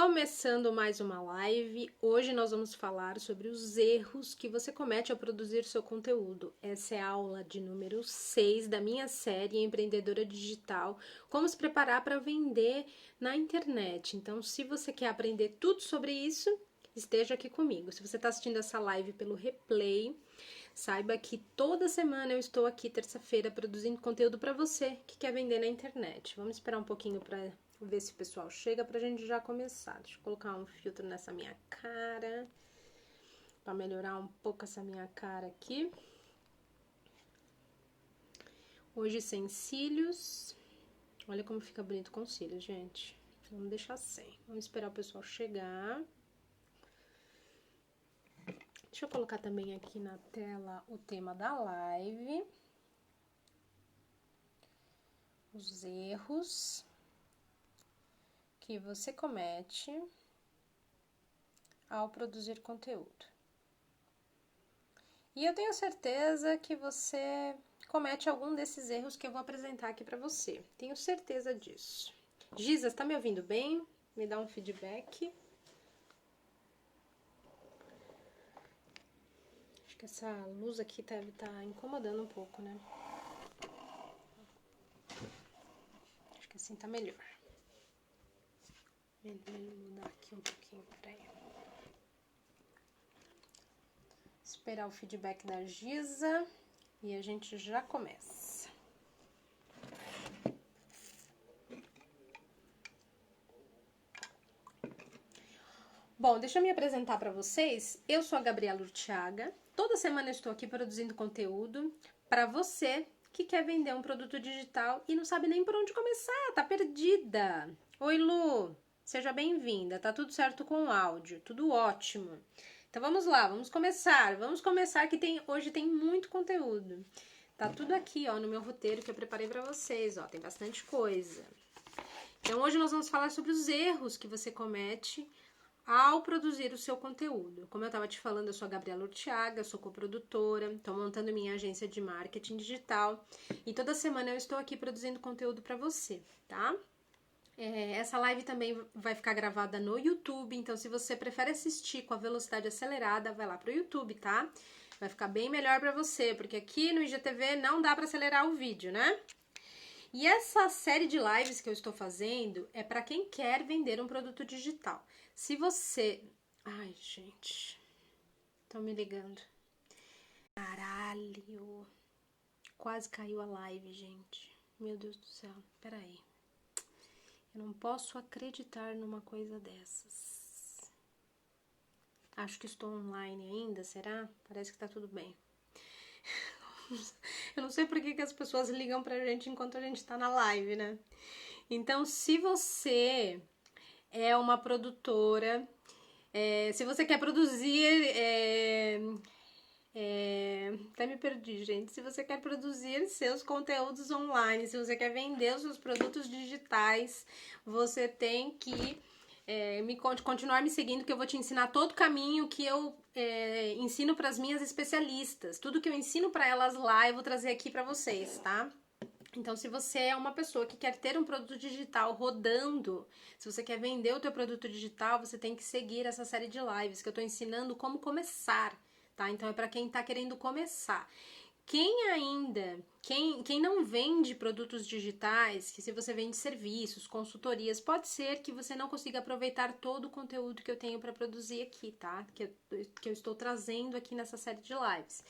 Começando mais uma live, hoje nós vamos falar sobre os erros que você comete ao produzir seu conteúdo. Essa é a aula de número 6 da minha série Empreendedora Digital, como se preparar para vender na internet. Então, se você quer aprender tudo sobre isso, esteja aqui comigo. Se você está assistindo essa live pelo replay, saiba que toda semana eu estou aqui, terça-feira, produzindo conteúdo para você que quer vender na internet. Vamos esperar um pouquinho para ver se o pessoal chega pra gente já começar. Deixa eu colocar um filtro nessa minha cara pra melhorar um pouco essa minha cara aqui. Hoje sem cílios. Olha como fica bonito com cílios, gente. Vamos deixar sem. Vamos esperar o pessoal chegar. Deixa eu colocar também aqui na tela o tema da live. Os erros que você comete ao produzir conteúdo. E eu tenho certeza que você comete algum desses erros que eu vou apresentar aqui para você. Tenho certeza disso. Giza, está me ouvindo bem? Me dá um feedback. Acho que essa luz aqui deve estar incomodando um pouco, né? Acho que assim tá melhor. Vou mudar aqui um pouquinho, peraí. Esperar o feedback da Giza e a gente já começa. Bom, deixa eu me apresentar para vocês. Eu sou a Gabriela Urtiaga. Toda semana eu estou aqui produzindo conteúdo para você que quer vender um produto digital e não sabe nem por onde começar, tá perdida. Oi, Lu. Seja bem-vinda, tá tudo certo com o áudio, tudo ótimo. Então vamos lá, vamos começar que hoje tem muito conteúdo. Tá tudo aqui, ó, no meu roteiro que eu preparei pra vocês, ó, tem bastante coisa. Então hoje nós vamos falar sobre os erros que você comete ao produzir o seu conteúdo. Como eu tava te falando, eu sou a Gabriela Urtiaga, sou coprodutora, tô montando minha agência de marketing digital e toda semana eu estou aqui produzindo conteúdo pra você, tá? Essa live também vai ficar gravada no YouTube, então se você prefere assistir com a velocidade acelerada, vai lá pro YouTube, tá? Vai ficar bem melhor pra você, porque aqui no IGTV não dá pra acelerar o vídeo, né? E essa série de lives que eu estou fazendo é pra quem quer vender um produto digital. Se você... Ai, gente... Estão me ligando. Caralho! Quase caiu a live, gente. Meu Deus do céu, peraí. Eu não posso acreditar numa coisa dessas. Acho que estou online ainda, será? Parece que tá tudo bem. Eu não sei por que as pessoas ligam pra gente enquanto a gente tá na live, né? Então, se você é uma produtora, se você quer produzir... até me perdi, gente. Se você quer produzir seus conteúdos online, se você quer vender os seus produtos digitais, você tem que continuar me seguindo, que eu vou te ensinar todo o caminho que eu ensino para as minhas especialistas. Tudo que eu ensino para elas lá, eu vou trazer aqui para vocês, tá? Então, se você é uma pessoa que quer ter um produto digital rodando, se você quer vender o teu produto digital, você tem que seguir essa série de lives que eu tô ensinando como começar, tá? Então, é para quem tá querendo começar. Quem não vende produtos digitais, que se você vende serviços, consultorias, pode ser que você não consiga aproveitar todo o conteúdo que eu tenho para produzir aqui, tá? Que eu estou trazendo aqui nessa série de lives.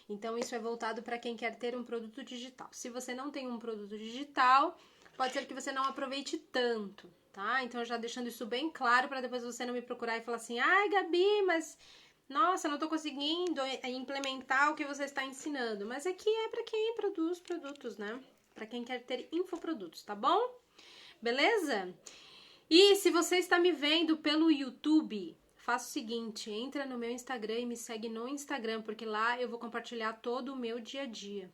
Então, isso é voltado para quem quer ter um produto digital. Se você não tem um produto digital, pode ser que você não aproveite tanto, tá? Então, já deixando isso bem claro para depois você não me procurar e falar assim, ai, Gabi, mas... Nossa, não tô conseguindo implementar o que você está ensinando. Mas aqui é para quem produz produtos, né? Para quem quer ter infoprodutos, tá bom? Beleza? E se você está me vendo pelo YouTube, faça o seguinte, entra no meu Instagram e me segue no Instagram, porque lá eu vou compartilhar todo o meu dia a dia.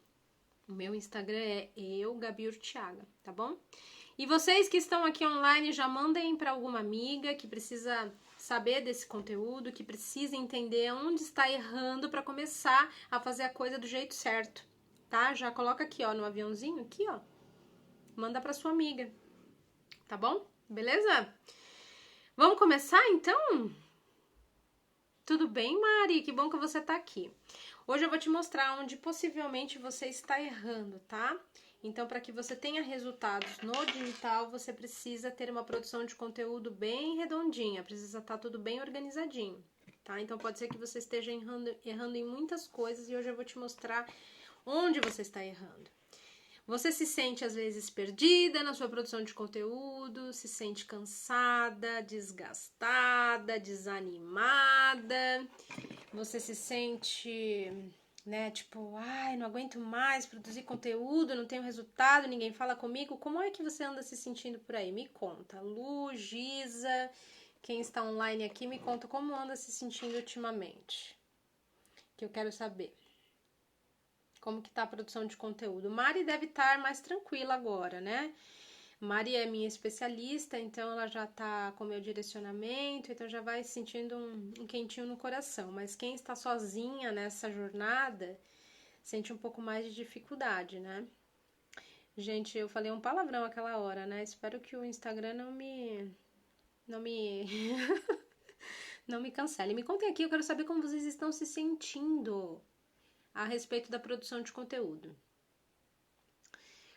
O meu Instagram é Gabi Urtiaga, tá bom? E vocês que estão aqui online, já mandem para alguma amiga que precisa saber desse conteúdo, que precisa entender onde está errando para começar a fazer a coisa do jeito certo, tá? Já coloca aqui, ó, no aviãozinho, aqui, ó. Manda para sua amiga, tá bom? Beleza? Vamos começar então? Tudo bem, Mari? Que bom que você tá aqui. Hoje eu vou te mostrar onde possivelmente você está errando, tá? Então, para que você tenha resultados no digital, você precisa ter uma produção de conteúdo bem redondinha, precisa estar tudo bem organizadinho, tá? Então, pode ser que você esteja errando em muitas coisas e hoje eu vou te mostrar onde você está errando. Você se sente às vezes perdida na sua produção de conteúdo, se sente cansada, desgastada, desanimada, você se sente, né, tipo, ai, não aguento mais produzir conteúdo, não tenho resultado, ninguém fala comigo. Como é que você anda se sentindo por aí? Me conta. Lu, Giza, quem está online aqui, me conta como anda se sentindo ultimamente, que eu quero saber. Como que tá a produção de conteúdo? Mari deve estar mais tranquila agora, né? Mari é minha especialista, então ela já tá com meu direcionamento, então já vai sentindo um quentinho no coração. Mas quem está sozinha nessa jornada sente um pouco mais de dificuldade, né? Gente, eu falei um palavrão aquela hora, né? Espero que o Instagram não me não me cancele. Me contem aqui, eu quero saber como vocês estão se sentindo a respeito da produção de conteúdo.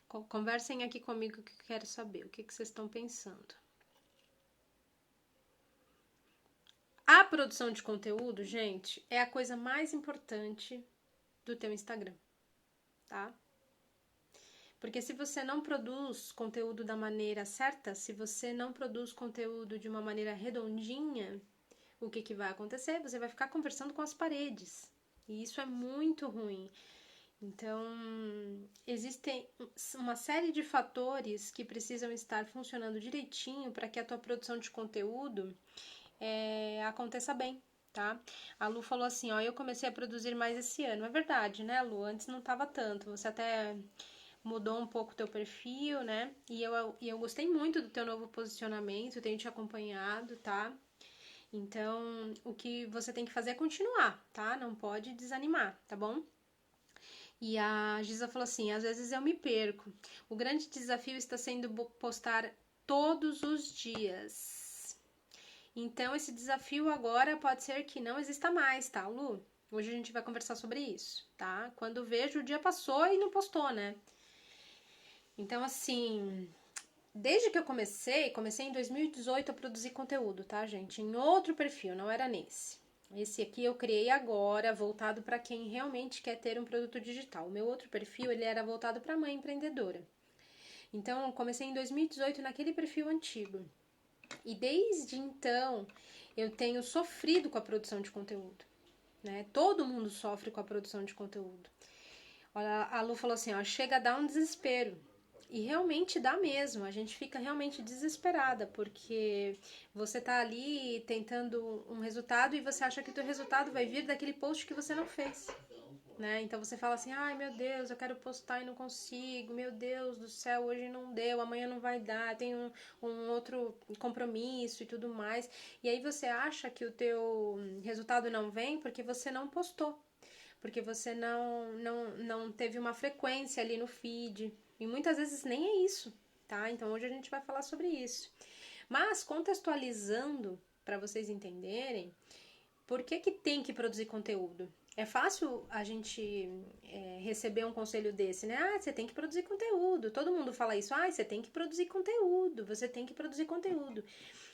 Conversem aqui comigo que eu quero saber o que vocês estão pensando. A produção de conteúdo, gente, é a coisa mais importante do teu Instagram, tá? Porque se você não produz conteúdo da maneira certa, se você não produz conteúdo de uma maneira redondinha, o que vai acontecer? Você vai ficar conversando com as paredes. E isso é muito ruim. Então, existem uma série de fatores que precisam estar funcionando direitinho para que a tua produção de conteúdo aconteça bem, tá? A Lu falou assim, ó, eu comecei a produzir mais esse ano. É verdade, né, Lu? Antes não tava tanto. Você até mudou um pouco o teu perfil, né? E eu gostei muito do teu novo posicionamento, tenho te acompanhado, tá? Então, o que você tem que fazer é continuar, tá? Não pode desanimar, tá bom? E a Giza falou assim, às vezes eu me perco. O grande desafio está sendo postar todos os dias. Então, esse desafio agora pode ser que não exista mais, tá, Lu? Hoje a gente vai conversar sobre isso, tá? Quando vejo, o dia passou e não postou, né? Então, assim, desde que eu comecei em 2018 a produzir conteúdo, tá, gente? Em outro perfil, não era nesse. Esse aqui eu criei agora, voltado para quem realmente quer ter um produto digital. O meu outro perfil, ele era voltado para mãe empreendedora. Então, eu comecei em 2018 naquele perfil antigo. E desde então, eu tenho sofrido com a produção de conteúdo, né? Todo mundo sofre com a produção de conteúdo. Olha, a Lu falou assim, ó, chega a dar um desespero. E realmente dá mesmo, a gente fica realmente desesperada, porque você tá ali tentando um resultado e você acha que o teu resultado vai vir daquele post que você não fez, né? Então você fala assim, ai meu Deus, eu quero postar e não consigo, meu Deus do céu, hoje não deu, amanhã não vai dar, tem um outro compromisso e tudo mais. E aí você acha que o teu resultado não vem porque você não postou, porque você não teve uma frequência ali no feed. E muitas vezes nem é isso, tá? Então hoje a gente vai falar sobre isso. Mas contextualizando, para vocês entenderem, por que tem que produzir conteúdo? É fácil a gente receber um conselho desse, né? Ah, você tem que produzir conteúdo. Todo mundo fala isso. Ah, você tem que produzir conteúdo. Você tem que produzir conteúdo.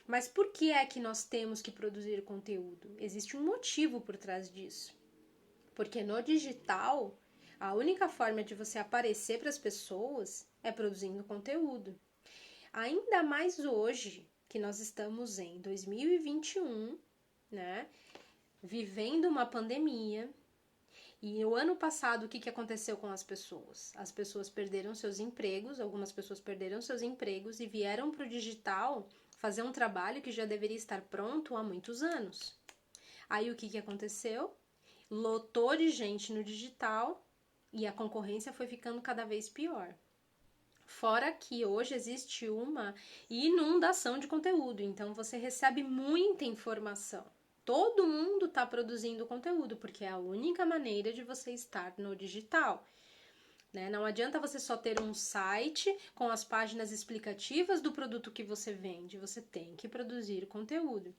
Mas por que é que nós temos que produzir conteúdo? Existe um motivo por trás disso. Porque no digital, a única forma de você aparecer para as pessoas é produzindo conteúdo. Ainda mais hoje, que nós estamos em 2021, né? Vivendo uma pandemia. E o ano passado, o que aconteceu com as pessoas? As pessoas perderam seus empregos, algumas pessoas perderam seus empregos e vieram para o digital fazer um trabalho que já deveria estar pronto há muitos anos. Aí o que aconteceu? Lotou de gente no digital e a concorrência foi ficando cada vez pior. Fora que hoje existe uma inundação de conteúdo, então você recebe muita informação. Todo mundo está produzindo conteúdo, porque é a única maneira de você estar no digital. né? Não adianta você só ter um site com as páginas explicativas do produto que você vende, você tem que produzir conteúdo.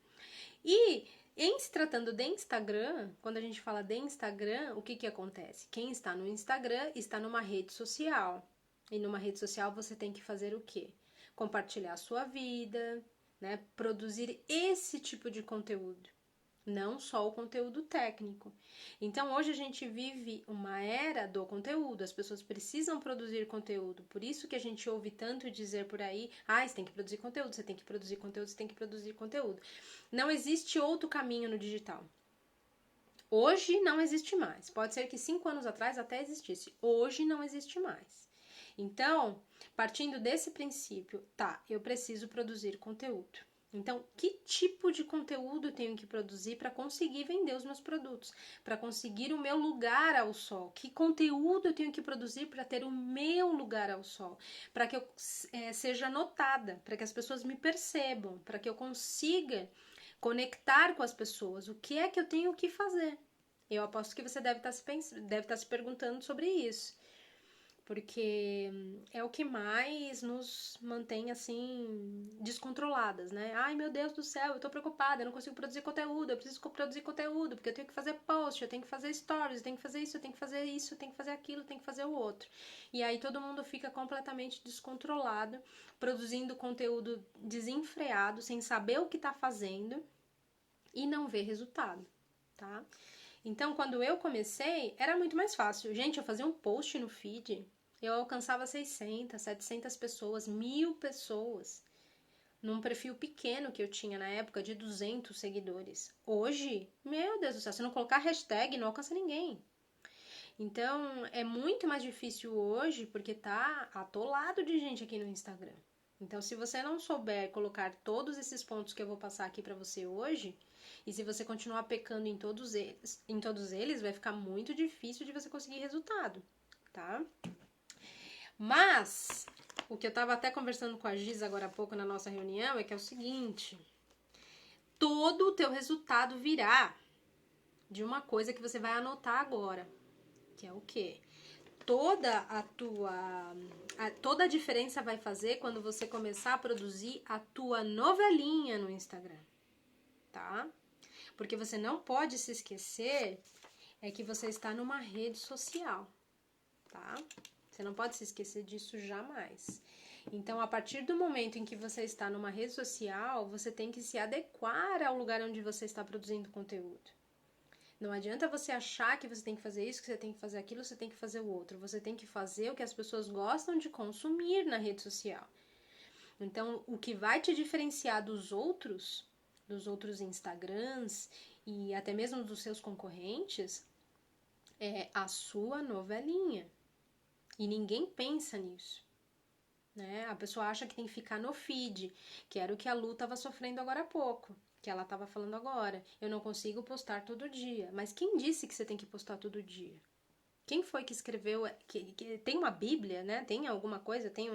E em se tratando de Instagram, quando a gente fala de Instagram, o que que acontece? Quem está no Instagram está numa rede social. E numa rede social você tem que fazer o quê? Compartilhar a sua vida, né? Produzir esse tipo de conteúdo, não só o conteúdo técnico. Então, hoje a gente vive uma era do conteúdo, as pessoas precisam produzir conteúdo, por isso que a gente ouve tanto dizer por aí, você tem que produzir conteúdo, você tem que produzir conteúdo, você tem que produzir conteúdo. Não existe outro caminho no digital. Hoje não existe mais. Pode ser que 5 anos atrás até existisse. Hoje não existe mais. Então, partindo desse princípio, eu preciso produzir conteúdo. Então, que tipo de conteúdo eu tenho que produzir para conseguir vender os meus produtos? Para conseguir o meu lugar ao sol? Que conteúdo eu tenho que produzir para ter o meu lugar ao sol? Para que eu seja notada, para que as pessoas me percebam, para que eu consiga conectar com as pessoas. O que é que eu tenho que fazer? Eu aposto que você deve estar se perguntando sobre isso. Porque é o que mais nos mantém, assim, descontroladas, né? Ai, meu Deus do céu, eu tô preocupada, eu não consigo produzir conteúdo, eu preciso produzir conteúdo, porque eu tenho que fazer post, eu tenho que fazer stories, eu tenho que fazer isso, eu tenho que fazer isso, eu tenho que fazer aquilo, eu tenho que fazer o outro. E aí todo mundo fica completamente descontrolado, produzindo conteúdo desenfreado, sem saber o que tá fazendo e não vê resultado, tá? Então, quando eu comecei, era muito mais fácil. Gente, eu fazia um post no feed, eu alcançava 600, 700 pessoas, 1000 pessoas, num perfil pequeno que eu tinha na época, de 200 seguidores. Hoje, meu Deus do céu, se não colocar hashtag, não alcança ninguém. Então, é muito mais difícil hoje, porque tá atolado de gente aqui no Instagram. Então, se você não souber colocar todos esses pontos que eu vou passar aqui pra você hoje, e se você continuar pecando em todos eles, vai ficar muito difícil de você conseguir resultado, tá? Mas, o que eu tava até conversando com a Giz agora há pouco na nossa reunião é que é o seguinte: todo o teu resultado virá de uma coisa que você vai anotar agora, que é o quê? Toda a diferença vai fazer quando você começar a produzir a tua novelinha no Instagram, tá? Porque você não pode se esquecer que você está numa rede social, tá? Você não pode se esquecer disso jamais. Então, a partir do momento em que você está numa rede social, você tem que se adequar ao lugar onde você está produzindo conteúdo. Não adianta você achar que você tem que fazer isso, que você tem que fazer aquilo, você tem que fazer o outro. Você tem que fazer o que as pessoas gostam de consumir na rede social. Então, o que vai te diferenciar dos outros Instagrams e até mesmo dos seus concorrentes é a sua novelinha. E ninguém pensa nisso, né? A pessoa acha que tem que ficar no feed, que era o que a Lu estava sofrendo agora há pouco, que ela estava falando agora. Eu não consigo postar todo dia. Mas quem disse que você tem que postar todo dia? Quem foi que escreveu? Que tem uma Bíblia, né? Tem alguma coisa? Tem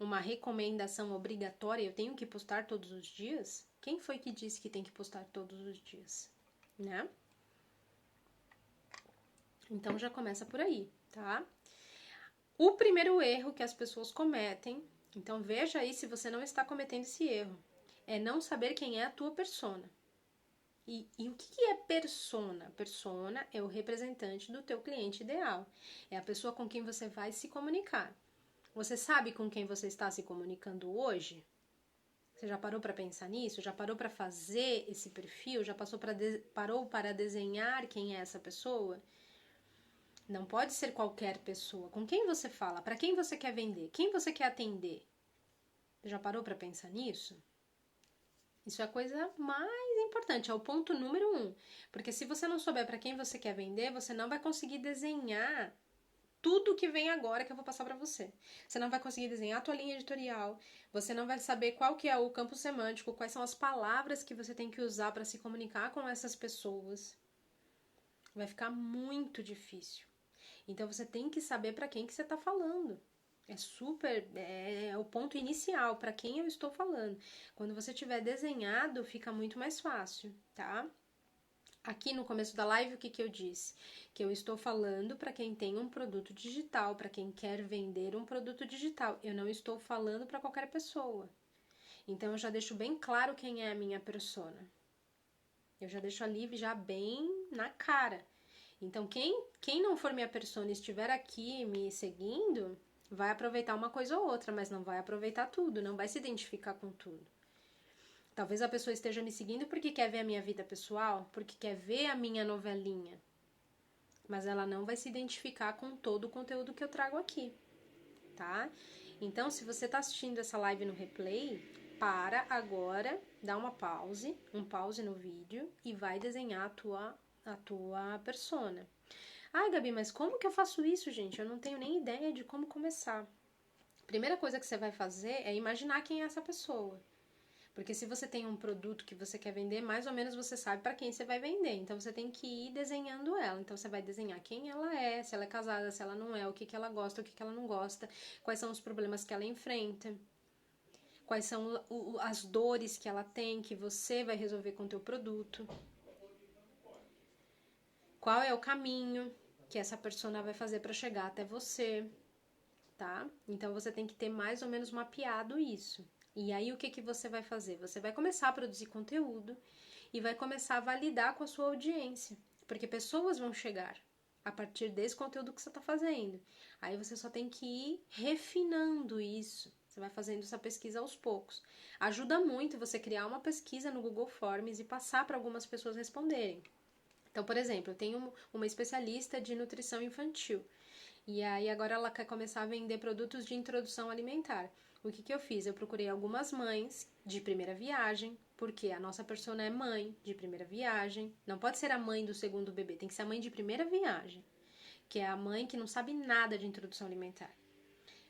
uma recomendação obrigatória? Eu tenho que postar todos os dias? Quem foi que disse que tem que postar todos os dias? Né? Então já começa por aí, tá? O primeiro erro que as pessoas cometem, então veja aí se você não está cometendo esse erro, é não saber quem é a tua persona. E o que é persona? Persona é o representante do teu cliente ideal. É a pessoa com quem você vai se comunicar. Você sabe com quem você está se comunicando hoje? Você já parou para pensar nisso? Já parou para fazer esse perfil? Já parou para desenhar quem é essa pessoa? Não pode ser qualquer pessoa. Com quem você fala? Para quem você quer vender? Quem você quer atender? Já parou para pensar nisso? Isso é a coisa mais importante, é o ponto número 1. Porque se você não souber para quem você quer vender, você não vai conseguir desenhar tudo que vem agora que eu vou passar para você. Você não vai conseguir desenhar a tua linha editorial, você não vai saber qual que é o campo semântico, quais são as palavras que você tem que usar para se comunicar com essas pessoas. Vai ficar muito difícil. Então você tem que saber para quem que você está falando. É o ponto inicial, para quem eu estou falando. Quando você tiver desenhado, fica muito mais fácil, tá? Aqui no começo da live, o que eu disse? Que eu estou falando para quem tem um produto digital, para quem quer vender um produto digital. Eu não estou falando para qualquer pessoa. Então, eu já deixo bem claro quem é a minha persona. Eu já deixo ali já bem na cara. Então, quem não for minha persona e estiver aqui me seguindo, vai aproveitar uma coisa ou outra, mas não vai aproveitar tudo, não vai se identificar com tudo. Talvez a pessoa esteja me seguindo porque quer ver a minha vida pessoal, porque quer ver a minha novelinha. Mas ela não vai se identificar com todo o conteúdo que eu trago aqui, tá? Então, se você está assistindo essa live no replay, para agora, dá um pause no vídeo e vai desenhar a tua persona. Ai, Gabi, mas como que eu faço isso, gente? Eu não tenho nem ideia de como começar. Primeira coisa que você vai fazer é imaginar quem é essa pessoa. Porque se você tem um produto que você quer vender, mais ou menos você sabe para quem você vai vender. Então você tem que ir desenhando ela. Então você vai desenhar quem ela é, se ela é casada, se ela não é, o que ela gosta, o que ela não gosta, quais são os problemas que ela enfrenta, quais são as dores que ela tem, que você vai resolver com o teu produto. Qual é o caminho que essa persona vai fazer para chegar até você, tá? Então você tem que ter mais ou menos mapeado isso. E aí o que você vai fazer? Você vai começar a produzir conteúdo e vai começar a validar com a sua audiência, porque pessoas vão chegar a partir desse conteúdo que você está fazendo. Aí você só tem que ir refinando isso. Você vai fazendo essa pesquisa aos poucos. Ajuda muito você criar uma pesquisa no Google Forms e passar para algumas pessoas responderem. Então, por exemplo, eu tenho uma especialista de nutrição infantil. E aí agora ela quer começar a vender produtos de introdução alimentar. O que eu fiz? Eu procurei algumas mães de primeira viagem, porque a nossa persona é mãe de primeira viagem. Não pode ser a mãe do segundo bebê, tem que ser a mãe de primeira viagem, que é a mãe que não sabe nada de introdução alimentar.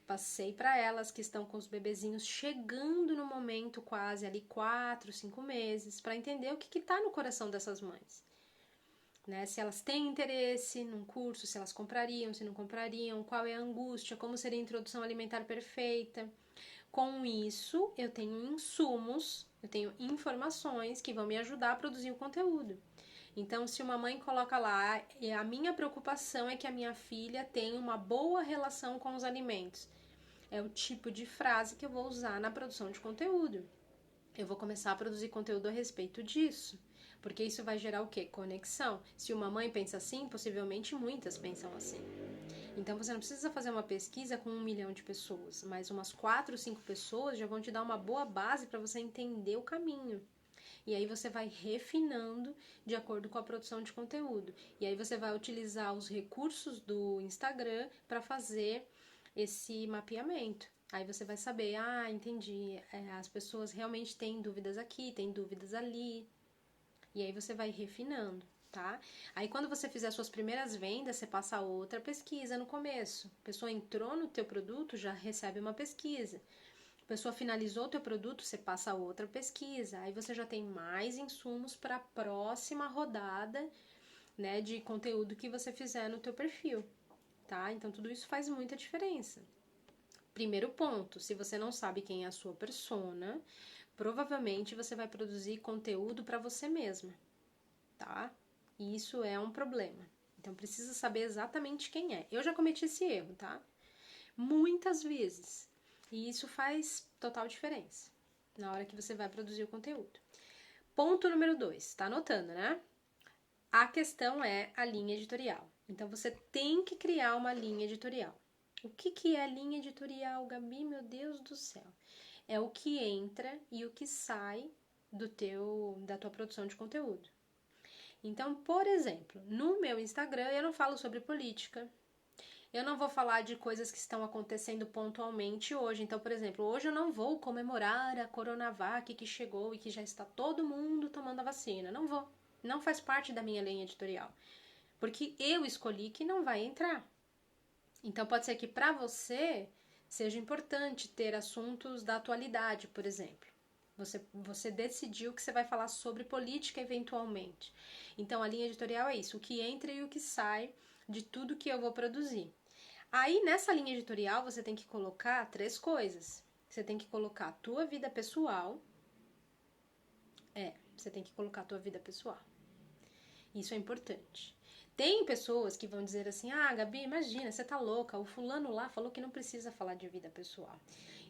Passei para elas que estão com os bebezinhos chegando no momento quase ali 4, 5 meses, para entender o que está no coração dessas mães. Né? Se elas têm interesse num curso, se elas comprariam, se não comprariam, qual é a angústia, como seria a introdução alimentar perfeita. Com isso, eu tenho insumos, eu tenho informações que vão me ajudar a produzir o conteúdo. Então, se uma mãe coloca lá, a minha preocupação é que a minha filha tenha uma boa relação com os alimentos. É o tipo de frase que eu vou usar na produção de conteúdo. Eu vou começar a produzir conteúdo a respeito disso. Porque isso vai gerar o quê? Conexão. Se uma mãe pensa assim, possivelmente muitas pensam assim. Então você não precisa fazer uma pesquisa com 1 milhão de pessoas, mas umas 4, 5 pessoas já vão te dar uma boa base para você entender o caminho. E aí você vai refinando de acordo com a produção de conteúdo. E aí você vai utilizar os recursos do Instagram para fazer esse mapeamento. Aí você vai saber, entendi, as pessoas realmente têm dúvidas aqui, têm dúvidas ali. E aí você vai refinando, tá? Aí quando você fizer suas primeiras vendas, você passa outra pesquisa no começo. A pessoa entrou no teu produto, já recebe uma pesquisa. A pessoa finalizou o teu produto, você passa outra pesquisa. Aí você já tem mais insumos para a próxima rodada, né, de conteúdo que você fizer no teu perfil, tá? Então tudo isso faz muita diferença. Primeiro ponto, se você não sabe quem é a sua persona, provavelmente você vai produzir conteúdo para você mesma, tá? E isso é um problema. Então precisa saber exatamente quem é. Eu já cometi esse erro, tá? Muitas vezes. E isso faz total diferença na hora que você vai produzir o conteúdo. Ponto número 2, tá anotando, né? A questão é a linha editorial. Então você tem que criar uma linha editorial. O que é linha editorial, Gabi? Meu Deus do céu. É o que entra e o que sai da tua produção de conteúdo. Então, por exemplo, no meu Instagram eu não falo sobre política. Eu não vou falar de coisas que estão acontecendo pontualmente hoje. Então, por exemplo, hoje eu não vou comemorar a Coronavac que chegou e que já está todo mundo tomando a vacina. Não vou. Não faz parte da minha linha editorial. Porque eu escolhi que não vai entrar. Então, pode ser que para você seja importante ter assuntos da atualidade, por exemplo. Você decidiu que você vai falar sobre política eventualmente. Então, a linha editorial é isso, o que entra e o que sai de tudo que eu vou produzir. Aí, nessa linha editorial, você tem que colocar 3 coisas. Você tem que colocar a tua vida pessoal. Você tem que colocar a tua vida pessoal. Isso é importante. Tem pessoas que vão dizer assim, ah, Gabi, imagina, você tá louca, o fulano lá falou que não precisa falar de vida pessoal.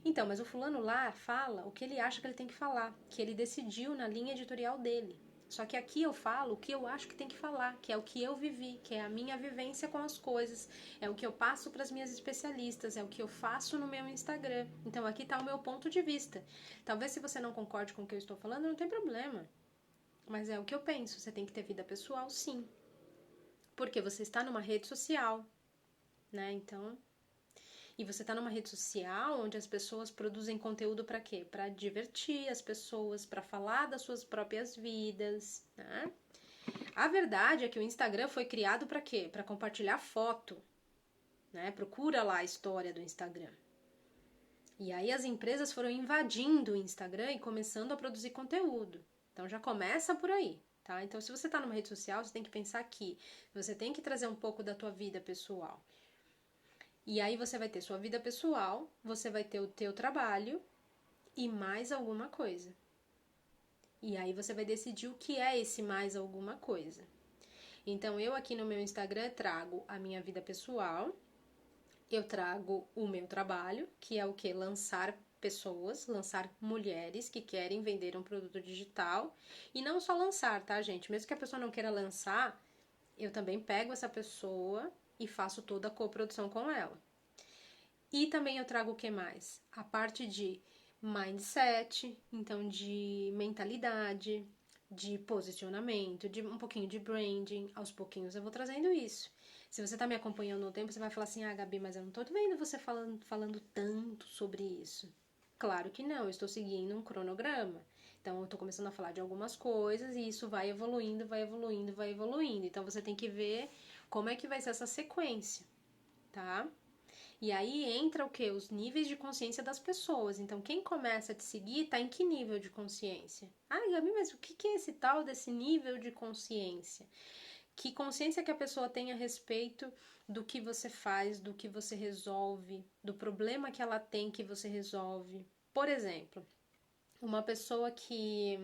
Então, mas o fulano lá fala o que ele acha que ele tem que falar, que ele decidiu na linha editorial dele. Só que aqui eu falo o que eu acho que tem que falar, que é o que eu vivi, que é a minha vivência com as coisas, é o que eu passo para as minhas especialistas, é o que eu faço no meu Instagram. Então aqui está o meu ponto de vista. Talvez se você não concorde com o que eu estou falando, não tem problema. Mas é o que eu penso, você tem que ter vida pessoal, sim. Porque você está numa rede social, né? Então, e você está numa rede social onde as pessoas produzem conteúdo para quê? Para divertir as pessoas, para falar das suas próprias vidas, né? A verdade é que o Instagram foi criado para quê? Para compartilhar foto, né? Procura lá a história do Instagram. E aí as empresas foram invadindo o Instagram e começando a produzir conteúdo. Então já começa por aí, tá? Então se você está numa rede social, você tem que pensar que você tem que trazer um pouco da tua vida pessoal. E aí você vai ter sua vida pessoal, você vai ter o teu trabalho e mais alguma coisa. E aí você vai decidir o que é esse mais alguma coisa. Então eu aqui no meu Instagram trago a minha vida pessoal, eu trago o meu trabalho, que é o que? Lançar pessoas, lançar mulheres que querem vender um produto digital. E não só lançar, tá, gente? Mesmo que a pessoa não queira lançar, eu também pego essa pessoa e faço toda a coprodução com ela. E também eu trago o que mais? A parte de mindset, então de mentalidade, de posicionamento, de um pouquinho de branding. Aos pouquinhos eu vou trazendo isso. Se você tá me acompanhando no tempo, você vai falar assim, ah, Gabi, mas eu não tô vendo você falando tanto sobre isso. Claro que não, eu estou seguindo um cronograma. Então, eu tô começando a falar de algumas coisas e isso vai evoluindo, vai evoluindo, vai evoluindo. Então, você tem que ver como é que vai ser essa sequência, tá? E aí entra o quê? Os níveis de consciência das pessoas. Então, quem começa a te seguir tá em que nível de consciência? Ah, Gabi, mas o que é esse tal desse nível de consciência? Que consciência que a pessoa tem a respeito do que você faz, do que você resolve, do problema que ela tem que você resolve. Por exemplo, uma pessoa que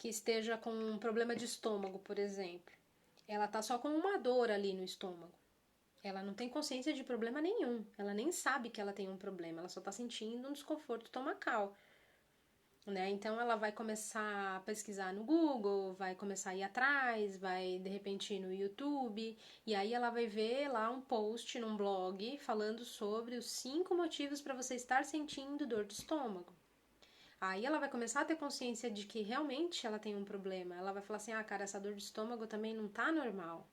esteja com um problema de estômago, por exemplo, ela tá só com uma dor ali no estômago. Ela não tem consciência de problema nenhum. Ela nem sabe que ela tem um problema. Ela só tá sentindo um desconforto estomacal, né? Então ela vai começar a pesquisar no Google, vai começar a ir atrás, vai de repente ir no YouTube, e aí ela vai ver lá um post num blog falando sobre os 5 motivos para você estar sentindo dor de estômago. Aí ela vai começar a ter consciência de que realmente ela tem um problema. Ela vai falar assim, ah, cara, essa dor de estômago também não tá normal.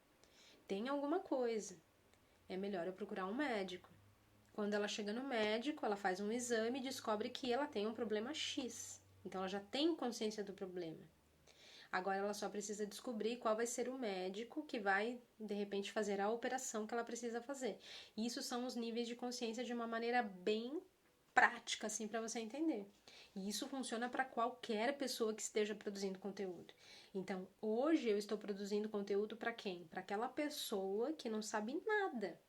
Tem alguma coisa. É melhor eu procurar um médico. Quando ela chega no médico, ela faz um exame e descobre que ela tem um problema X. Então ela já tem consciência do problema. Agora ela só precisa descobrir qual vai ser o médico que vai, de repente, fazer a operação que ela precisa fazer. E isso são os níveis de consciência de uma maneira bem prática, assim, para você entender. E isso funciona para qualquer pessoa que esteja produzindo conteúdo. Então, hoje eu estou produzindo conteúdo para quem? Para aquela pessoa que não sabe nada.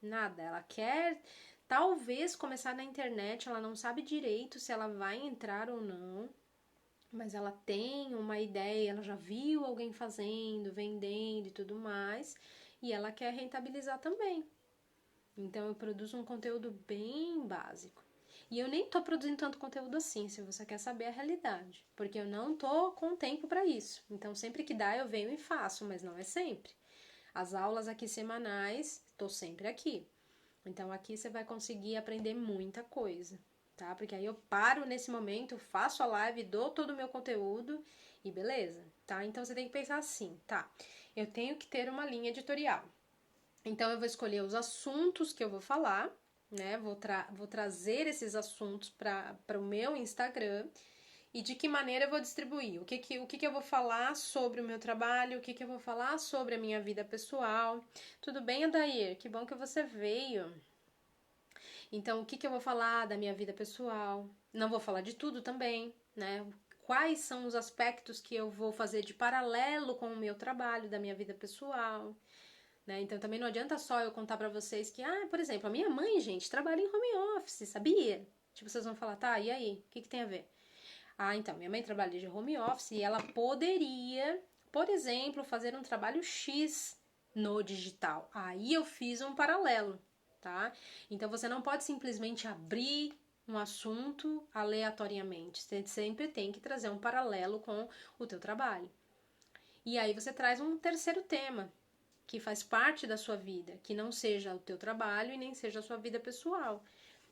Nada. Ela quer, talvez, começar na internet, ela não sabe direito se ela vai entrar ou não, mas ela tem uma ideia, ela já viu alguém fazendo, vendendo e tudo mais, e ela quer rentabilizar também. Então eu produzo um conteúdo bem básico. E eu nem tô produzindo tanto conteúdo assim, se você quer saber a realidade, porque eu não tô com tempo para isso. Então sempre que dá eu venho e faço, mas não é sempre. As aulas aqui semanais, tô sempre aqui. Então aqui você vai conseguir aprender muita coisa, tá? Porque aí eu paro nesse momento, faço a live, dou todo o meu conteúdo e beleza, tá? Então você tem que pensar assim, tá? Eu tenho que ter uma linha editorial. Então eu vou escolher os assuntos que eu vou falar, né? Vou trazer esses assuntos para o meu Instagram e de que maneira eu vou distribuir. O que eu vou falar sobre o meu trabalho, o que eu vou falar sobre a minha vida pessoal. Tudo bem, Adair? Que bom que você veio. Então, o que eu vou falar da minha vida pessoal? Não vou falar de tudo também, né? Quais são os aspectos que eu vou fazer de paralelo com o meu trabalho, da minha vida pessoal? Né? Então também não adianta só eu contar pra vocês que, por exemplo, a minha mãe, gente, trabalha em home office, sabia? Tipo, vocês vão falar, tá, e aí? O que tem a ver? Ah, então, minha mãe trabalha de home office e ela por exemplo, fazer um trabalho X no digital. Aí eu fiz um paralelo, tá? Então você não pode simplesmente abrir um assunto aleatoriamente. Você sempre tem que trazer um paralelo com o teu trabalho. E aí você traz um terceiro tema, que faz parte da sua vida, que não seja o teu trabalho e nem seja a sua vida pessoal.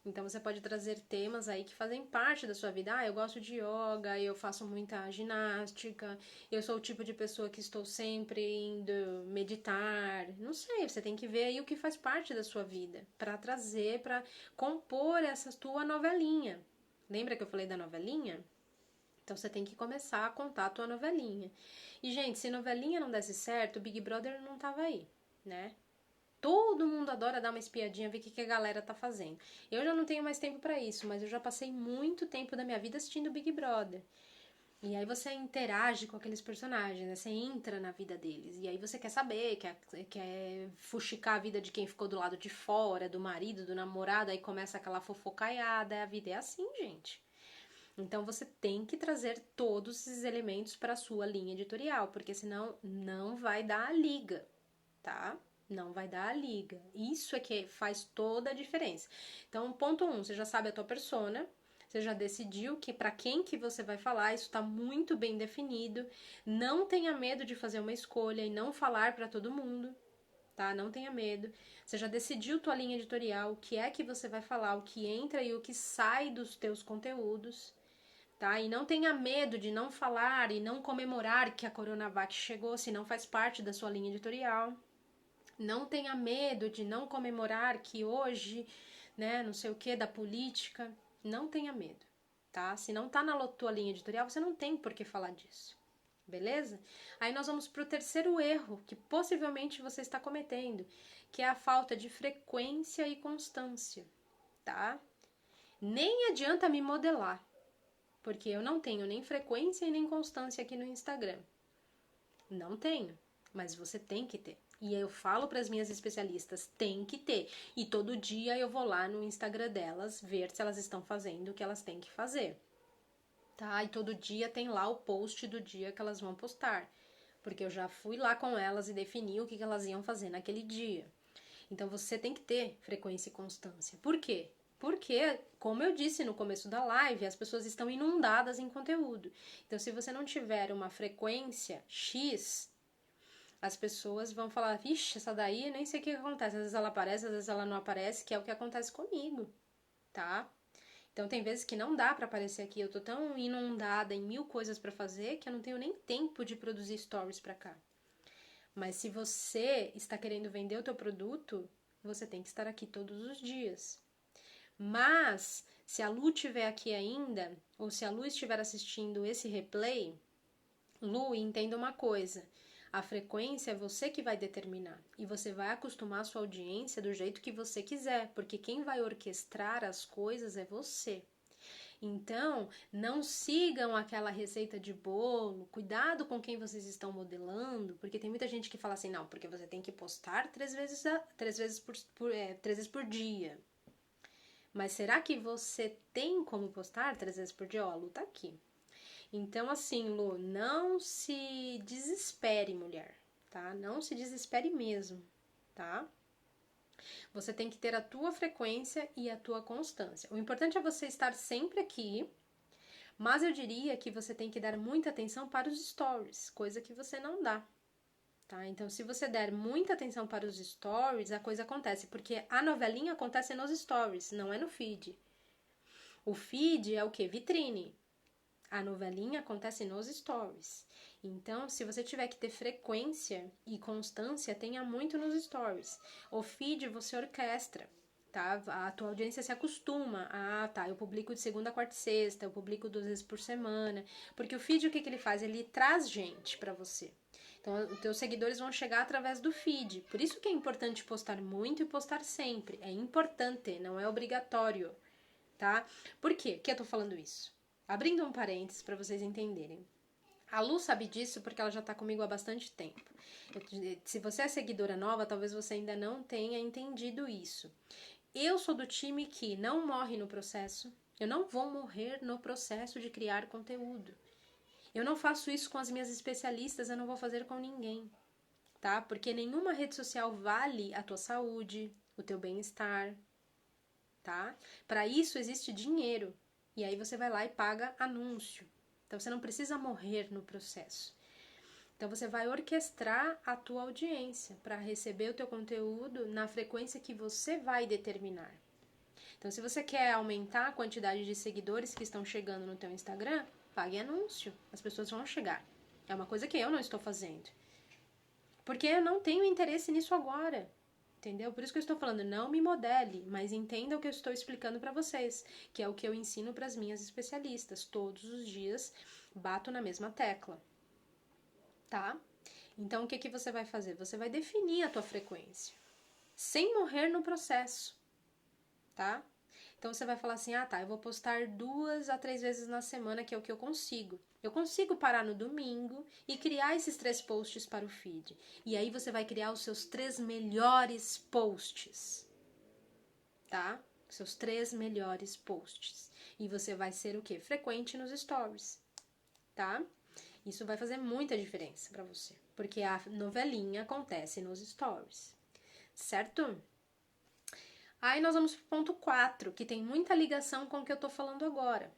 Então você pode trazer temas aí que fazem parte da sua vida. Ah, eu gosto de yoga, eu faço muita ginástica, eu sou o tipo de pessoa que estou sempre indo meditar. Não sei, você tem que ver aí o que faz parte da sua vida para trazer, para compor essa tua novelinha. Lembra que eu falei da novelinha? Então você tem que começar a contar a tua novelinha. E, gente, se novelinha não desse certo, o Big Brother não tava aí, né? Todo mundo adora dar uma espiadinha, ver o que a galera tá fazendo. Eu já não tenho mais tempo pra isso, mas eu já passei muito tempo da minha vida assistindo Big Brother. E aí você interage com aqueles personagens, né? Você entra na vida deles. E aí você quer saber, quer fuxicar a vida de quem ficou do lado de fora, do marido, do namorado, aí começa aquela fofocaiada. A vida é assim, gente. Então você tem que trazer todos esses elementos para a sua linha editorial, porque senão não vai dar a liga, tá? Não vai dar a liga. Isso é que faz toda a diferença. Então, ponto 1, você já sabe a tua persona, você já decidiu que para quem que você vai falar, isso está muito bem definido. Não tenha medo de fazer uma escolha e não falar para todo mundo, tá? Não tenha medo. Você já decidiu tua linha editorial, o que é que você vai falar, o que entra e o que sai dos teus conteúdos. Tá? E não tenha medo de não falar e não comemorar que a Coronavac chegou, se não faz parte da sua linha editorial. Não tenha medo de não comemorar que hoje, né, não sei o que, da política. Não tenha medo, tá? Se não tá na tua linha editorial, você não tem por que falar disso. Beleza? Aí nós vamos pro terceiro erro que possivelmente você está cometendo, que é a falta de frequência e constância, tá? Nem adianta me modelar, porque eu não tenho nem frequência e nem constância aqui no Instagram. Não tenho, mas você tem que ter. E eu falo para as minhas especialistas, tem que ter. E todo dia eu vou lá no Instagram delas ver se elas estão fazendo o que elas têm que fazer. Tá? E todo dia tem lá o post do dia que elas vão postar. Porque eu já fui lá com elas e defini o que elas iam fazer naquele dia. Então você tem que ter frequência e constância. Por quê? Porque, como eu disse no começo da live, as pessoas estão inundadas em conteúdo. Então, se você não tiver uma frequência X, as pessoas vão falar, vixe, essa daí nem sei o que acontece. Às vezes ela aparece, às vezes ela não aparece, que é o que acontece comigo, tá? Então, tem vezes que não dá pra aparecer aqui. Eu tô tão inundada em 1000 coisas pra fazer que eu não tenho nem tempo de produzir stories pra cá. Mas se você está querendo vender o teu produto, você tem que estar aqui todos os dias. Mas, se a Lu estiver aqui ainda, ou se a Lu estiver assistindo esse replay, Lu, entenda uma coisa. A frequência é você que vai determinar. E você vai acostumar a sua audiência do jeito que você quiser. Porque quem vai orquestrar as coisas é você. Então, não sigam aquela receita de bolo, cuidado com quem vocês estão modelando, porque tem muita gente que fala assim, não, porque você tem que postar 3 vezes por dia. Mas será que você tem como postar 3 vezes por dia? Ó, a Lu tá aqui. Então, assim, Lu, não se desespere, mulher, tá? Não se desespere mesmo, tá? Você tem que ter a tua frequência e a tua constância. O importante é você estar sempre aqui, mas eu diria que você tem que dar muita atenção para os stories, coisa que você não dá, tá? Então, se você der muita atenção para os stories, a coisa acontece, porque a novelinha acontece nos stories, não é no feed. O feed é o quê? Vitrine. A novelinha acontece nos stories. Então, se você tiver que ter frequência e constância, tenha muito nos stories. O feed você orquestra, tá? A tua audiência se acostuma. Ah, tá, eu publico de segunda, quarta e sexta, eu publico 2 vezes por semana. Porque o feed, o que ele faz? Ele traz gente pra você. Então, os teus seguidores vão chegar através do feed. Por isso que é importante postar muito e postar sempre. É importante, não é obrigatório, tá? Por quê que eu tô falando isso? Abrindo um parênteses para vocês entenderem. A Lu sabe disso porque ela já tá comigo há bastante tempo. Se você é seguidora nova, talvez você ainda não tenha entendido isso. Eu sou do time que não morre no processo. Eu não vou morrer no processo de criar conteúdo. Eu não faço isso com as minhas especialistas, eu não vou fazer com ninguém, tá? Porque nenhuma rede social vale a tua saúde, o teu bem-estar, tá? Para isso existe dinheiro. E aí você vai lá e paga anúncio. Então você não precisa morrer no processo. Então você vai orquestrar a tua audiência para receber o teu conteúdo na frequência que você vai determinar. Então se você quer aumentar a quantidade de seguidores que estão chegando no teu Instagram, pague anúncio. As pessoas vão chegar. É uma coisa que eu não estou fazendo. Porque eu não tenho interesse nisso agora. Entendeu? Por isso que eu estou falando, não me modele, mas entenda o que eu estou explicando para vocês, que é o que eu ensino para as minhas especialistas. Todos os dias bato na mesma tecla, tá? Então, o que que você vai fazer? Você vai definir a tua frequência, sem morrer no processo, tá? Então, você vai falar assim, ah, tá, eu vou postar 2 a 3 vezes na semana, que é o que eu consigo. Eu consigo parar no domingo e criar esses 3 posts para o feed. E aí você vai criar os seus 3 melhores posts, tá? Seus 3 melhores posts. E você vai ser o quê? Frequente nos stories, tá? Isso vai fazer muita diferença para você, porque a novelinha acontece nos stories, certo? Aí nós vamos pro ponto 4, que tem muita ligação com o que eu tô falando agora.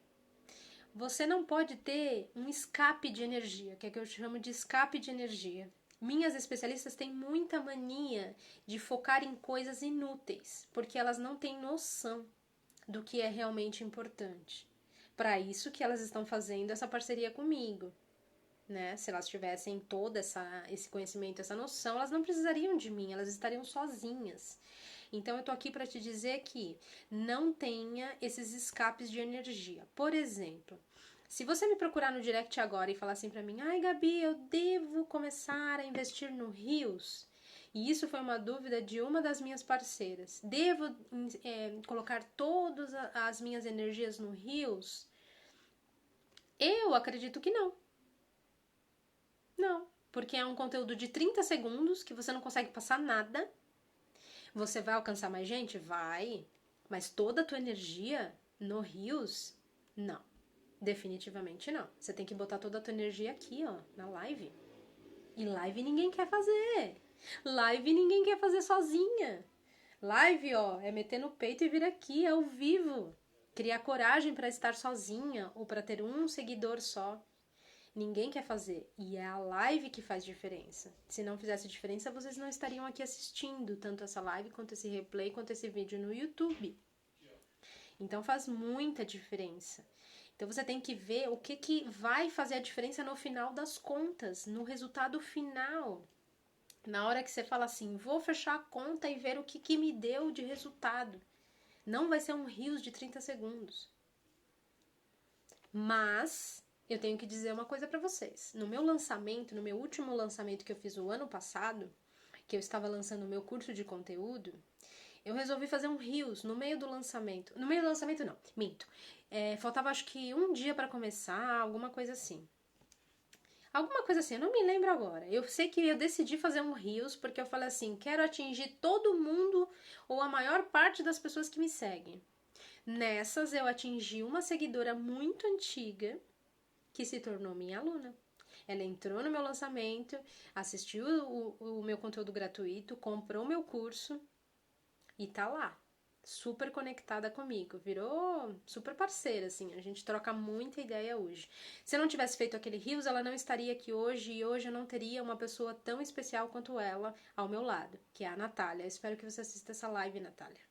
Você não pode ter um escape de energia, que é o que eu chamo de escape de energia. Minhas especialistas têm muita mania de focar em coisas inúteis, porque elas não têm noção do que é realmente importante. Para isso que elas estão fazendo essa parceria comigo, né? Se elas tivessem todo esse conhecimento, essa noção, elas não precisariam de mim, elas estariam sozinhas. Então eu tô aqui para te dizer que não tenha esses escapes de energia. Por exemplo, se você me procurar no direct agora e falar assim para mim, ai Gabi, eu devo começar a investir no Rios? E isso foi uma dúvida de uma das minhas parceiras. Devo colocar todas as minhas energias no Rios? Eu acredito que não. Não, porque é um conteúdo de 30 segundos que você não consegue passar nada. Você vai alcançar mais gente? Vai. Mas toda a tua energia no Rios? Não. Definitivamente não. Você tem que botar toda a tua energia aqui, ó, na live. E live ninguém quer fazer. Live ninguém quer fazer sozinha. Live, ó, é meter no peito e vir aqui, ao vivo. Criar coragem para estar sozinha ou para ter um seguidor só. Ninguém quer fazer. E é a live que faz diferença. Se não fizesse diferença, vocês não estariam aqui assistindo tanto essa live, quanto esse replay, quanto esse vídeo no YouTube. Então faz muita diferença. Então você tem que ver o que vai fazer a diferença no final das contas, no resultado final. Na hora que você fala assim, vou fechar a conta e ver o que me deu de resultado. Não vai ser um rios de 30 segundos. Mas eu tenho que dizer uma coisa pra vocês. No meu lançamento, no meu último lançamento que eu fiz o ano passado, que eu estava lançando o meu curso de conteúdo, eu resolvi fazer um Reels no meio do lançamento. No meio do lançamento não, minto. Faltava acho que um dia pra começar, alguma coisa assim. Alguma coisa assim, eu não me lembro agora. Eu sei que eu decidi fazer um Reels porque eu falei assim, quero atingir todo mundo ou a maior parte das pessoas que me seguem. Nessas eu atingi uma seguidora muito antiga que se tornou minha aluna. Ela entrou no meu lançamento, assistiu o meu conteúdo gratuito, comprou o meu curso e tá lá, super conectada comigo, virou super parceira, assim, a gente troca muita ideia hoje. Se eu não tivesse feito aquele Rios, ela não estaria aqui hoje e hoje eu não teria uma pessoa tão especial quanto ela ao meu lado, que é a Natália. Eu espero que você assista essa live, Natália.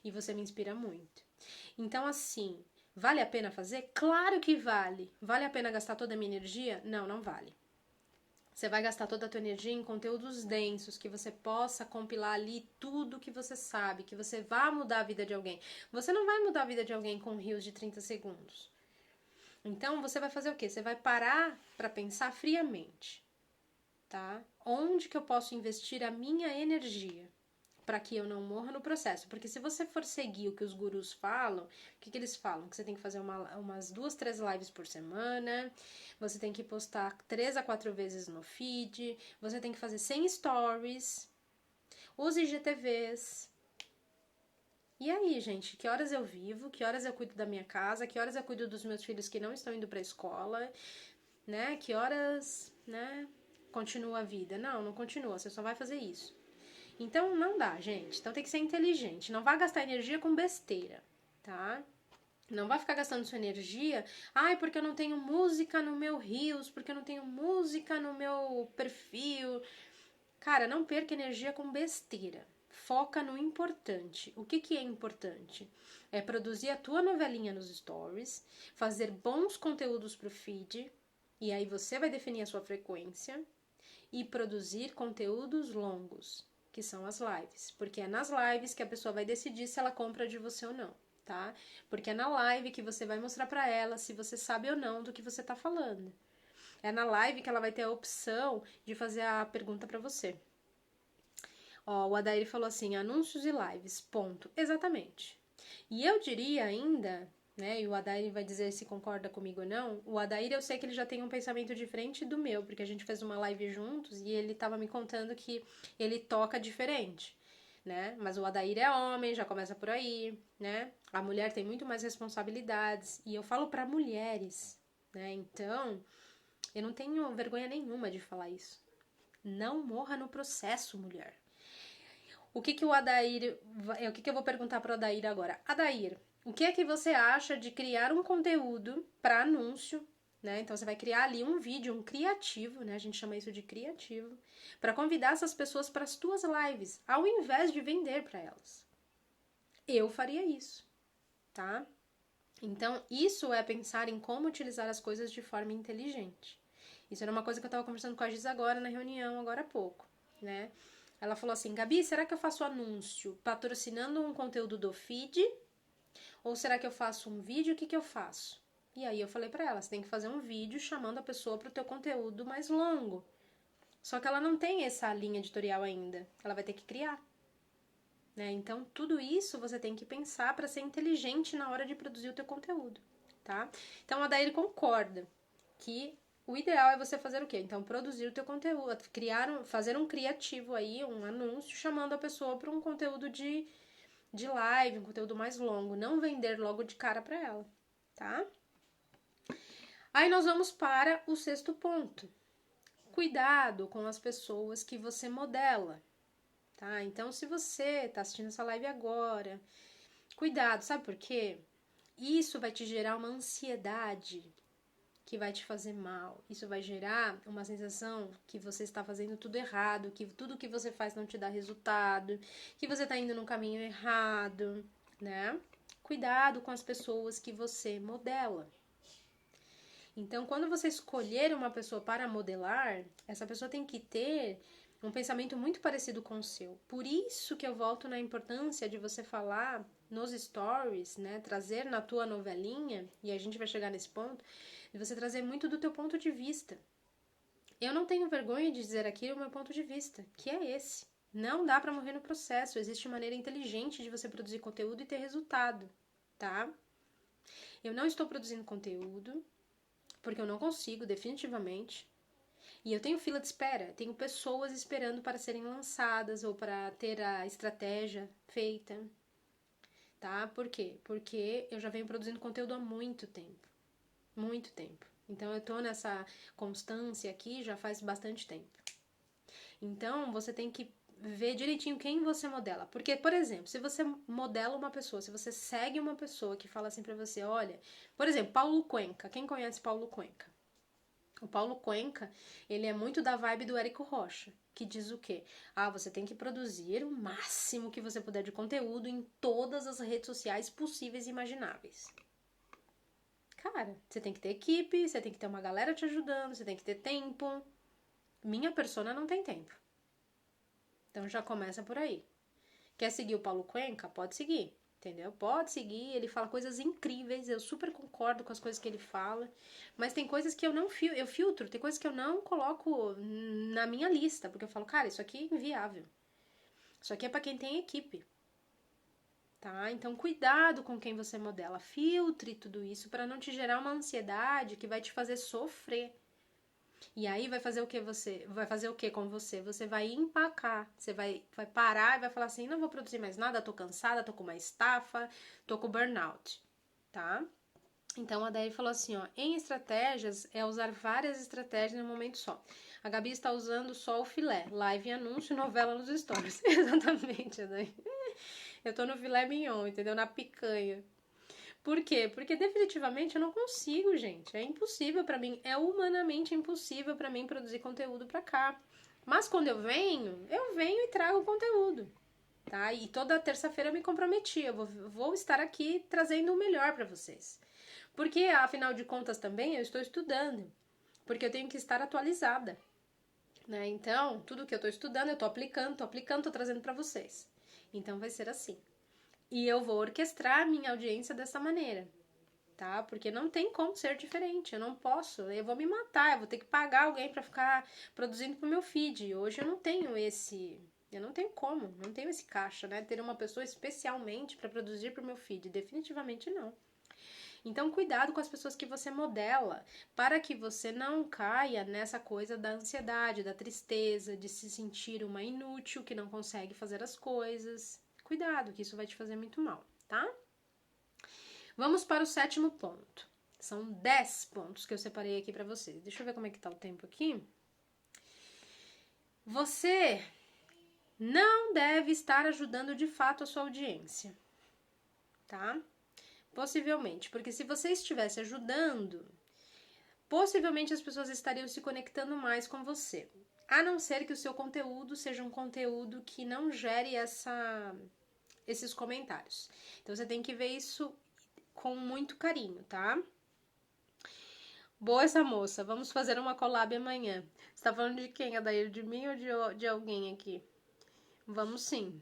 E você me inspira muito. Então, assim, vale a pena fazer? Claro que vale. Vale a pena gastar toda a minha energia? Não, não vale. Você vai gastar toda a tua energia em conteúdos densos, que você possa compilar ali tudo que você sabe, que você vá mudar a vida de alguém. Você não vai mudar a vida de alguém com rios de 30 segundos. Então, você vai fazer o quê? Você vai parar para pensar friamente, tá? Onde que eu posso investir a minha energia? Para que eu não morra no processo. Porque se você for seguir o que os gurus falam, o que eles falam? Que você tem que fazer umas 2, 3 lives por semana, você tem que postar 3 a 4 vezes no feed, você tem que fazer 100 stories, use IGTVs. E aí, gente, que horas eu vivo, que horas eu cuido da minha casa, que horas eu cuido dos meus filhos que não estão indo para a escola, né? Que horas, né? Continua a vida. Não continua, você só vai fazer isso. Então não dá, gente. Então tem que ser inteligente. Não vá gastar energia com besteira, tá? Não vai ficar gastando sua energia. Ai, porque eu não tenho música no meu Reels, porque eu não tenho música no meu perfil. Cara, não perca energia com besteira. Foca no importante. O que é importante? É produzir a tua novelinha nos stories, fazer bons conteúdos pro feed, e aí você vai definir a sua frequência, e produzir conteúdos longos, que são as lives. Porque é nas lives que a pessoa vai decidir se ela compra de você ou não, tá? Porque é na live que você vai mostrar pra ela se você sabe ou não do que você tá falando. É na live que ela vai ter a opção de fazer a pergunta pra você. Ó, o Adair falou assim, anúncios e lives, ponto. Exatamente. E eu diria ainda, né, e o Adair vai dizer se concorda comigo ou não, o Adair eu sei que ele já tem um pensamento diferente do meu, porque a gente fez uma live juntos e ele tava me contando que ele toca diferente, né, mas o Adair é homem, já começa por aí, né, a mulher tem muito mais responsabilidades, e eu falo para mulheres, né, então eu não tenho vergonha nenhuma de falar isso. Não morra no processo, mulher. O que o Adair... O que eu vou perguntar pro Adair agora? Adair, o que é que você acha de criar um conteúdo para anúncio, né? Então você vai criar ali um vídeo, um criativo, né? A gente chama isso de criativo, para convidar essas pessoas para as tuas lives, ao invés de vender para elas. Eu faria isso, tá? Então, isso é pensar em como utilizar as coisas de forma inteligente. Isso era uma coisa que eu estava conversando com a Giz agora na reunião, agora há pouco, né? Ela falou assim, Gabi, será que eu faço anúncio patrocinando um conteúdo do feed? Ou será que eu faço um vídeo? O que eu faço? E aí eu falei pra ela, você tem que fazer um vídeo chamando a pessoa pro teu conteúdo mais longo. Só que ela não tem essa linha editorial ainda. Ela vai ter que criar. Né? Então, tudo isso você tem que pensar para ser inteligente na hora de produzir o teu conteúdo, tá? Então, a Adair concorda que o ideal é você fazer o quê? Então, produzir o teu conteúdo, fazer um criativo aí, um anúncio, chamando a pessoa para um conteúdo de live, um conteúdo mais longo, não vender logo de cara para ela, tá? Aí nós vamos para o sexto ponto. Cuidado com as pessoas que você modela, tá? Então, se você tá assistindo essa live agora, cuidado, sabe por quê? Isso vai te gerar uma ansiedade que vai te fazer mal. Isso vai gerar uma sensação que você está fazendo tudo errado, que tudo que você faz não te dá resultado, que você está indo no caminho errado, né? Cuidado com as pessoas que você modela. Então, quando você escolher uma pessoa para modelar, essa pessoa tem que ter um pensamento muito parecido com o seu. Por isso que eu volto na importância de você falar nos stories, né? Trazer na tua novelinha, e a gente vai chegar nesse ponto, de você trazer muito do teu ponto de vista. Eu não tenho vergonha de dizer aqui o meu ponto de vista, que é esse. Não dá pra morrer no processo. Existe maneira inteligente de você produzir conteúdo e ter resultado, tá? Eu não estou produzindo conteúdo, porque eu não consigo, definitivamente. E eu tenho fila de espera, tenho pessoas esperando para serem lançadas ou para ter a estratégia feita, tá? Por quê? Porque eu já venho produzindo conteúdo há muito tempo, muito tempo. Então eu tô nessa constância aqui já faz bastante tempo. Então você tem que ver direitinho quem você modela. Porque, por exemplo, se você modela uma pessoa, se você segue uma pessoa que fala assim pra você, olha, por exemplo, Paulo Cuenca. Quem conhece Paulo Cuenca? O Paulo Cuenca, ele é muito da vibe do Érico Rocha, que diz o quê? Ah, você tem que produzir o máximo que você puder de conteúdo em todas as redes sociais possíveis e imagináveis. Cara, você tem que ter equipe, você tem que ter uma galera te ajudando, você tem que ter tempo. Minha persona não tem tempo. Então já começa por aí. Quer seguir o Paulo Cuenca? Pode seguir. Entendeu? Pode seguir, ele fala coisas incríveis, eu super concordo com as coisas que ele fala, mas tem coisas que eu não eu filtro, tem coisas que eu não coloco na minha lista, porque eu falo, cara, isso aqui é inviável. Isso aqui é pra quem tem equipe. Tá? Então cuidado com quem você modela, filtre tudo isso para não te gerar uma ansiedade que vai te fazer sofrer. E aí vai fazer o que você, vai fazer o que com você? Você vai empacar, você vai parar e vai falar assim, não vou produzir mais nada, tô cansada, tô com uma estafa, tô com burnout, tá? Então, a Daí falou assim, ó, em estratégias é usar várias estratégias no momento só. A Gabi está usando só o filé, live e anúncio, novela nos stories. Exatamente, Daí. Eu tô no filé mignon, entendeu? Na picanha. Por quê? Porque definitivamente eu não consigo, gente. É impossível pra mim, é humanamente impossível pra mim produzir conteúdo pra cá. Mas quando eu venho e trago conteúdo, tá? E toda terça-feira eu me comprometi, eu vou estar aqui trazendo o melhor pra vocês. Porque, afinal de contas, também eu estou estudando. Porque eu tenho que estar atualizada, né? Então, tudo que eu tô estudando, eu tô aplicando, tô trazendo pra vocês. Então vai ser assim. E eu vou orquestrar a minha audiência dessa maneira, tá? Porque não tem como ser diferente, eu não posso, eu vou me matar, eu vou ter que pagar alguém pra ficar produzindo pro meu feed. Hoje eu não tenho eu não tenho como, não tenho esse caixa, né? Ter uma pessoa especialmente pra produzir pro meu feed, definitivamente não. Então, cuidado com as pessoas que você modela, para que você não caia nessa coisa da ansiedade, da tristeza, de se sentir uma inútil que não consegue fazer as coisas. Cuidado, que isso vai te fazer muito mal, tá? Vamos para o 7º ponto. São 10 pontos que eu separei aqui para vocês. Deixa eu ver como é que tá o tempo aqui. Você não deve estar ajudando de fato a sua audiência, tá? Possivelmente, porque se você estivesse ajudando, possivelmente as pessoas estariam se conectando mais com você. A não ser que o seu conteúdo seja um conteúdo que não gere esses comentários. Então você tem que ver isso com muito carinho, tá? Boa essa moça, vamos fazer uma collab amanhã. Você tá falando de quem, Adair? De mim ou de alguém aqui? Vamos sim.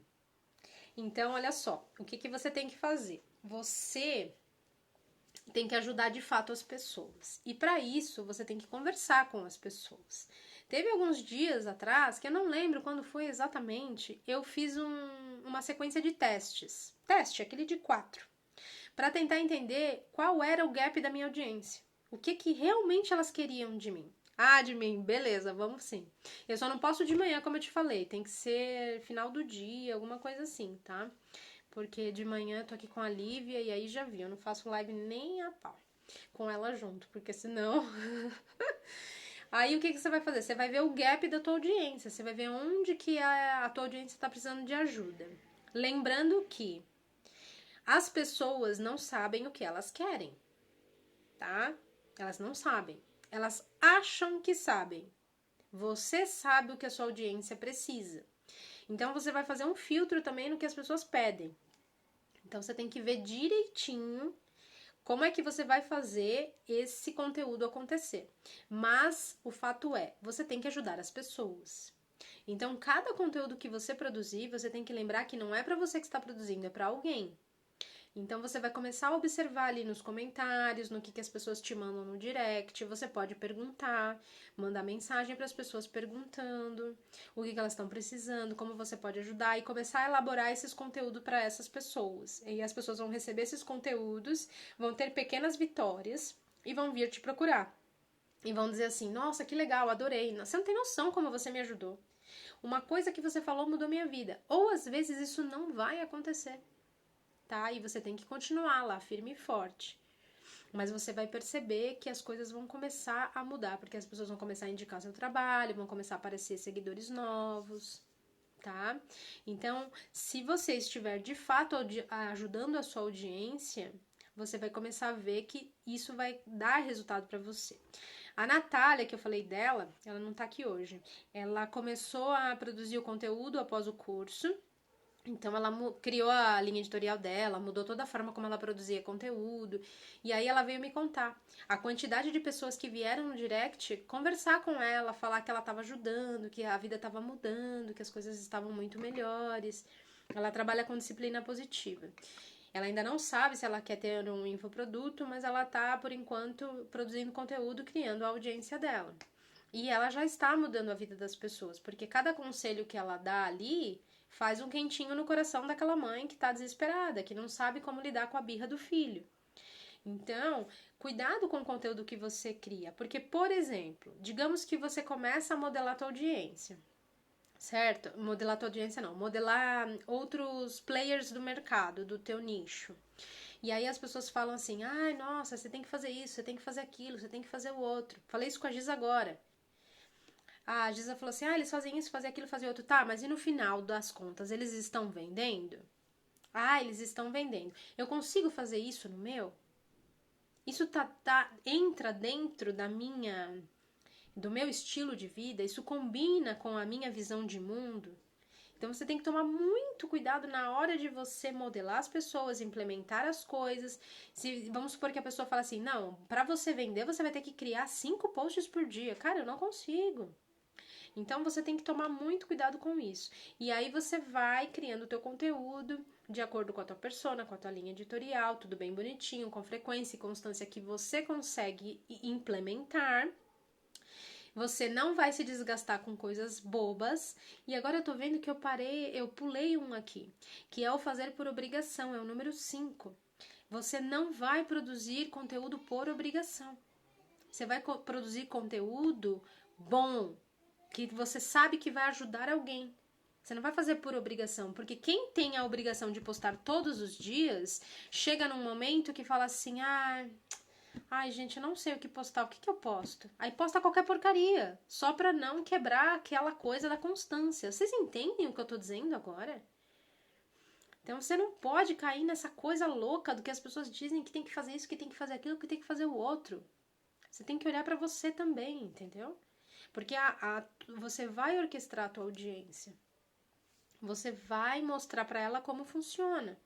Então, olha só, o que você tem que fazer? Você tem que ajudar de fato as pessoas. E para isso, você tem que conversar com as pessoas. Teve alguns dias atrás, que eu não lembro quando foi exatamente, eu fiz uma sequência de testes. Teste, aquele de 4. Para tentar entender qual era o gap da minha audiência. O que realmente elas queriam de mim. Ah, de mim, beleza, vamos sim. Eu só não posso de manhã, como eu te falei, tem que ser final do dia, alguma coisa assim, tá? Porque de manhã eu tô aqui com a Lívia e aí já vi, eu não faço live nem a pau com ela junto, porque senão... Aí o que você vai fazer? Você vai ver o gap da tua audiência, você vai ver onde que a tua audiência tá precisando de ajuda. Lembrando que as pessoas não sabem o que elas querem, tá? Elas não sabem. Elas acham que sabem. Você sabe o que a sua audiência precisa. Então você vai fazer um filtro também no que as pessoas pedem. Então você tem que ver direitinho como é que você vai fazer esse conteúdo acontecer. Mas o fato é, você tem que ajudar as pessoas. Então cada conteúdo que você produzir, você tem que lembrar que não é para você que está produzindo, é para alguém. Então você vai começar a observar ali nos comentários, no que as pessoas te mandam no direct. Você pode perguntar, mandar mensagem para as pessoas perguntando o que elas estão precisando, como você pode ajudar e começar a elaborar esses conteúdos para essas pessoas. E as pessoas vão receber esses conteúdos, vão ter pequenas vitórias e vão vir te procurar. E vão dizer assim: nossa, que legal, adorei. Você não tem noção como você me ajudou. Uma coisa que você falou mudou minha vida. Ou às vezes isso não vai acontecer. Tá? E você tem que continuar lá, firme e forte. Mas você vai perceber que as coisas vão começar a mudar, porque as pessoas vão começar a indicar seu trabalho, vão começar a aparecer seguidores novos, tá? Então, se você estiver de fato ajudando a sua audiência, você vai começar a ver que isso vai dar resultado para você. A Natália, que eu falei dela, ela não tá aqui hoje. Ela começou a produzir o conteúdo após o curso. Então ela criou a linha editorial dela, mudou toda a forma como ela produzia conteúdo. E aí ela veio me contar a quantidade de pessoas que vieram no direct conversar com ela, falar que ela estava ajudando, que a vida estava mudando, que as coisas estavam muito melhores. Ela trabalha com disciplina positiva. Ela ainda não sabe se ela quer ter um infoproduto, mas ela tá, por enquanto, produzindo conteúdo, criando a audiência dela. E ela já está mudando a vida das pessoas, porque cada conselho que ela dá ali faz um quentinho no coração daquela mãe que tá desesperada, que não sabe como lidar com a birra do filho. Então, cuidado com o conteúdo que você cria, porque, por exemplo, digamos que você começa a modelar a tua audiência, certo? Modelar a tua audiência não, modelar outros players do mercado, do teu nicho. E aí as pessoas falam assim, ai, nossa, você tem que fazer isso, você tem que fazer aquilo, você tem que fazer o outro. Falei isso com a Giza agora. A Giza falou assim, eles fazem isso, fazem aquilo, fazem outro. Tá, mas e no final das contas, eles estão vendendo? Ah, eles estão vendendo. Eu consigo fazer isso no meu? Isso entra dentro do meu estilo de vida? Isso combina com a minha visão de mundo? Então você tem que tomar muito cuidado na hora de você modelar as pessoas, implementar as coisas. Vamos supor que a pessoa fala assim, não, para você vender você vai ter que criar 5 posts por dia. Cara, eu não consigo. Então você tem que tomar muito cuidado com isso. E aí você vai criando o teu conteúdo de acordo com a tua persona, com a tua linha editorial, tudo bem bonitinho, com frequência e constância que você consegue implementar. Você não vai se desgastar com coisas bobas. E agora eu tô vendo que eu pulei um aqui, que é o fazer por obrigação, é o número 5. Você não vai produzir conteúdo por obrigação. Você vai produzir conteúdo bom, que você sabe que vai ajudar alguém. Você não vai fazer por obrigação, porque quem tem a obrigação de postar todos os dias, chega num momento que fala assim, ai, gente, eu não sei o que postar, o que eu posto? Aí posta qualquer porcaria, só pra não quebrar aquela coisa da constância. Vocês entendem o que eu tô dizendo agora? Então você não pode cair nessa coisa louca do que as pessoas dizem que tem que fazer isso, que tem que fazer aquilo, que tem que fazer o outro. Você tem que olhar pra você também, entendeu? Porque você vai orquestrar a tua audiência. Você vai mostrar pra ela como funciona.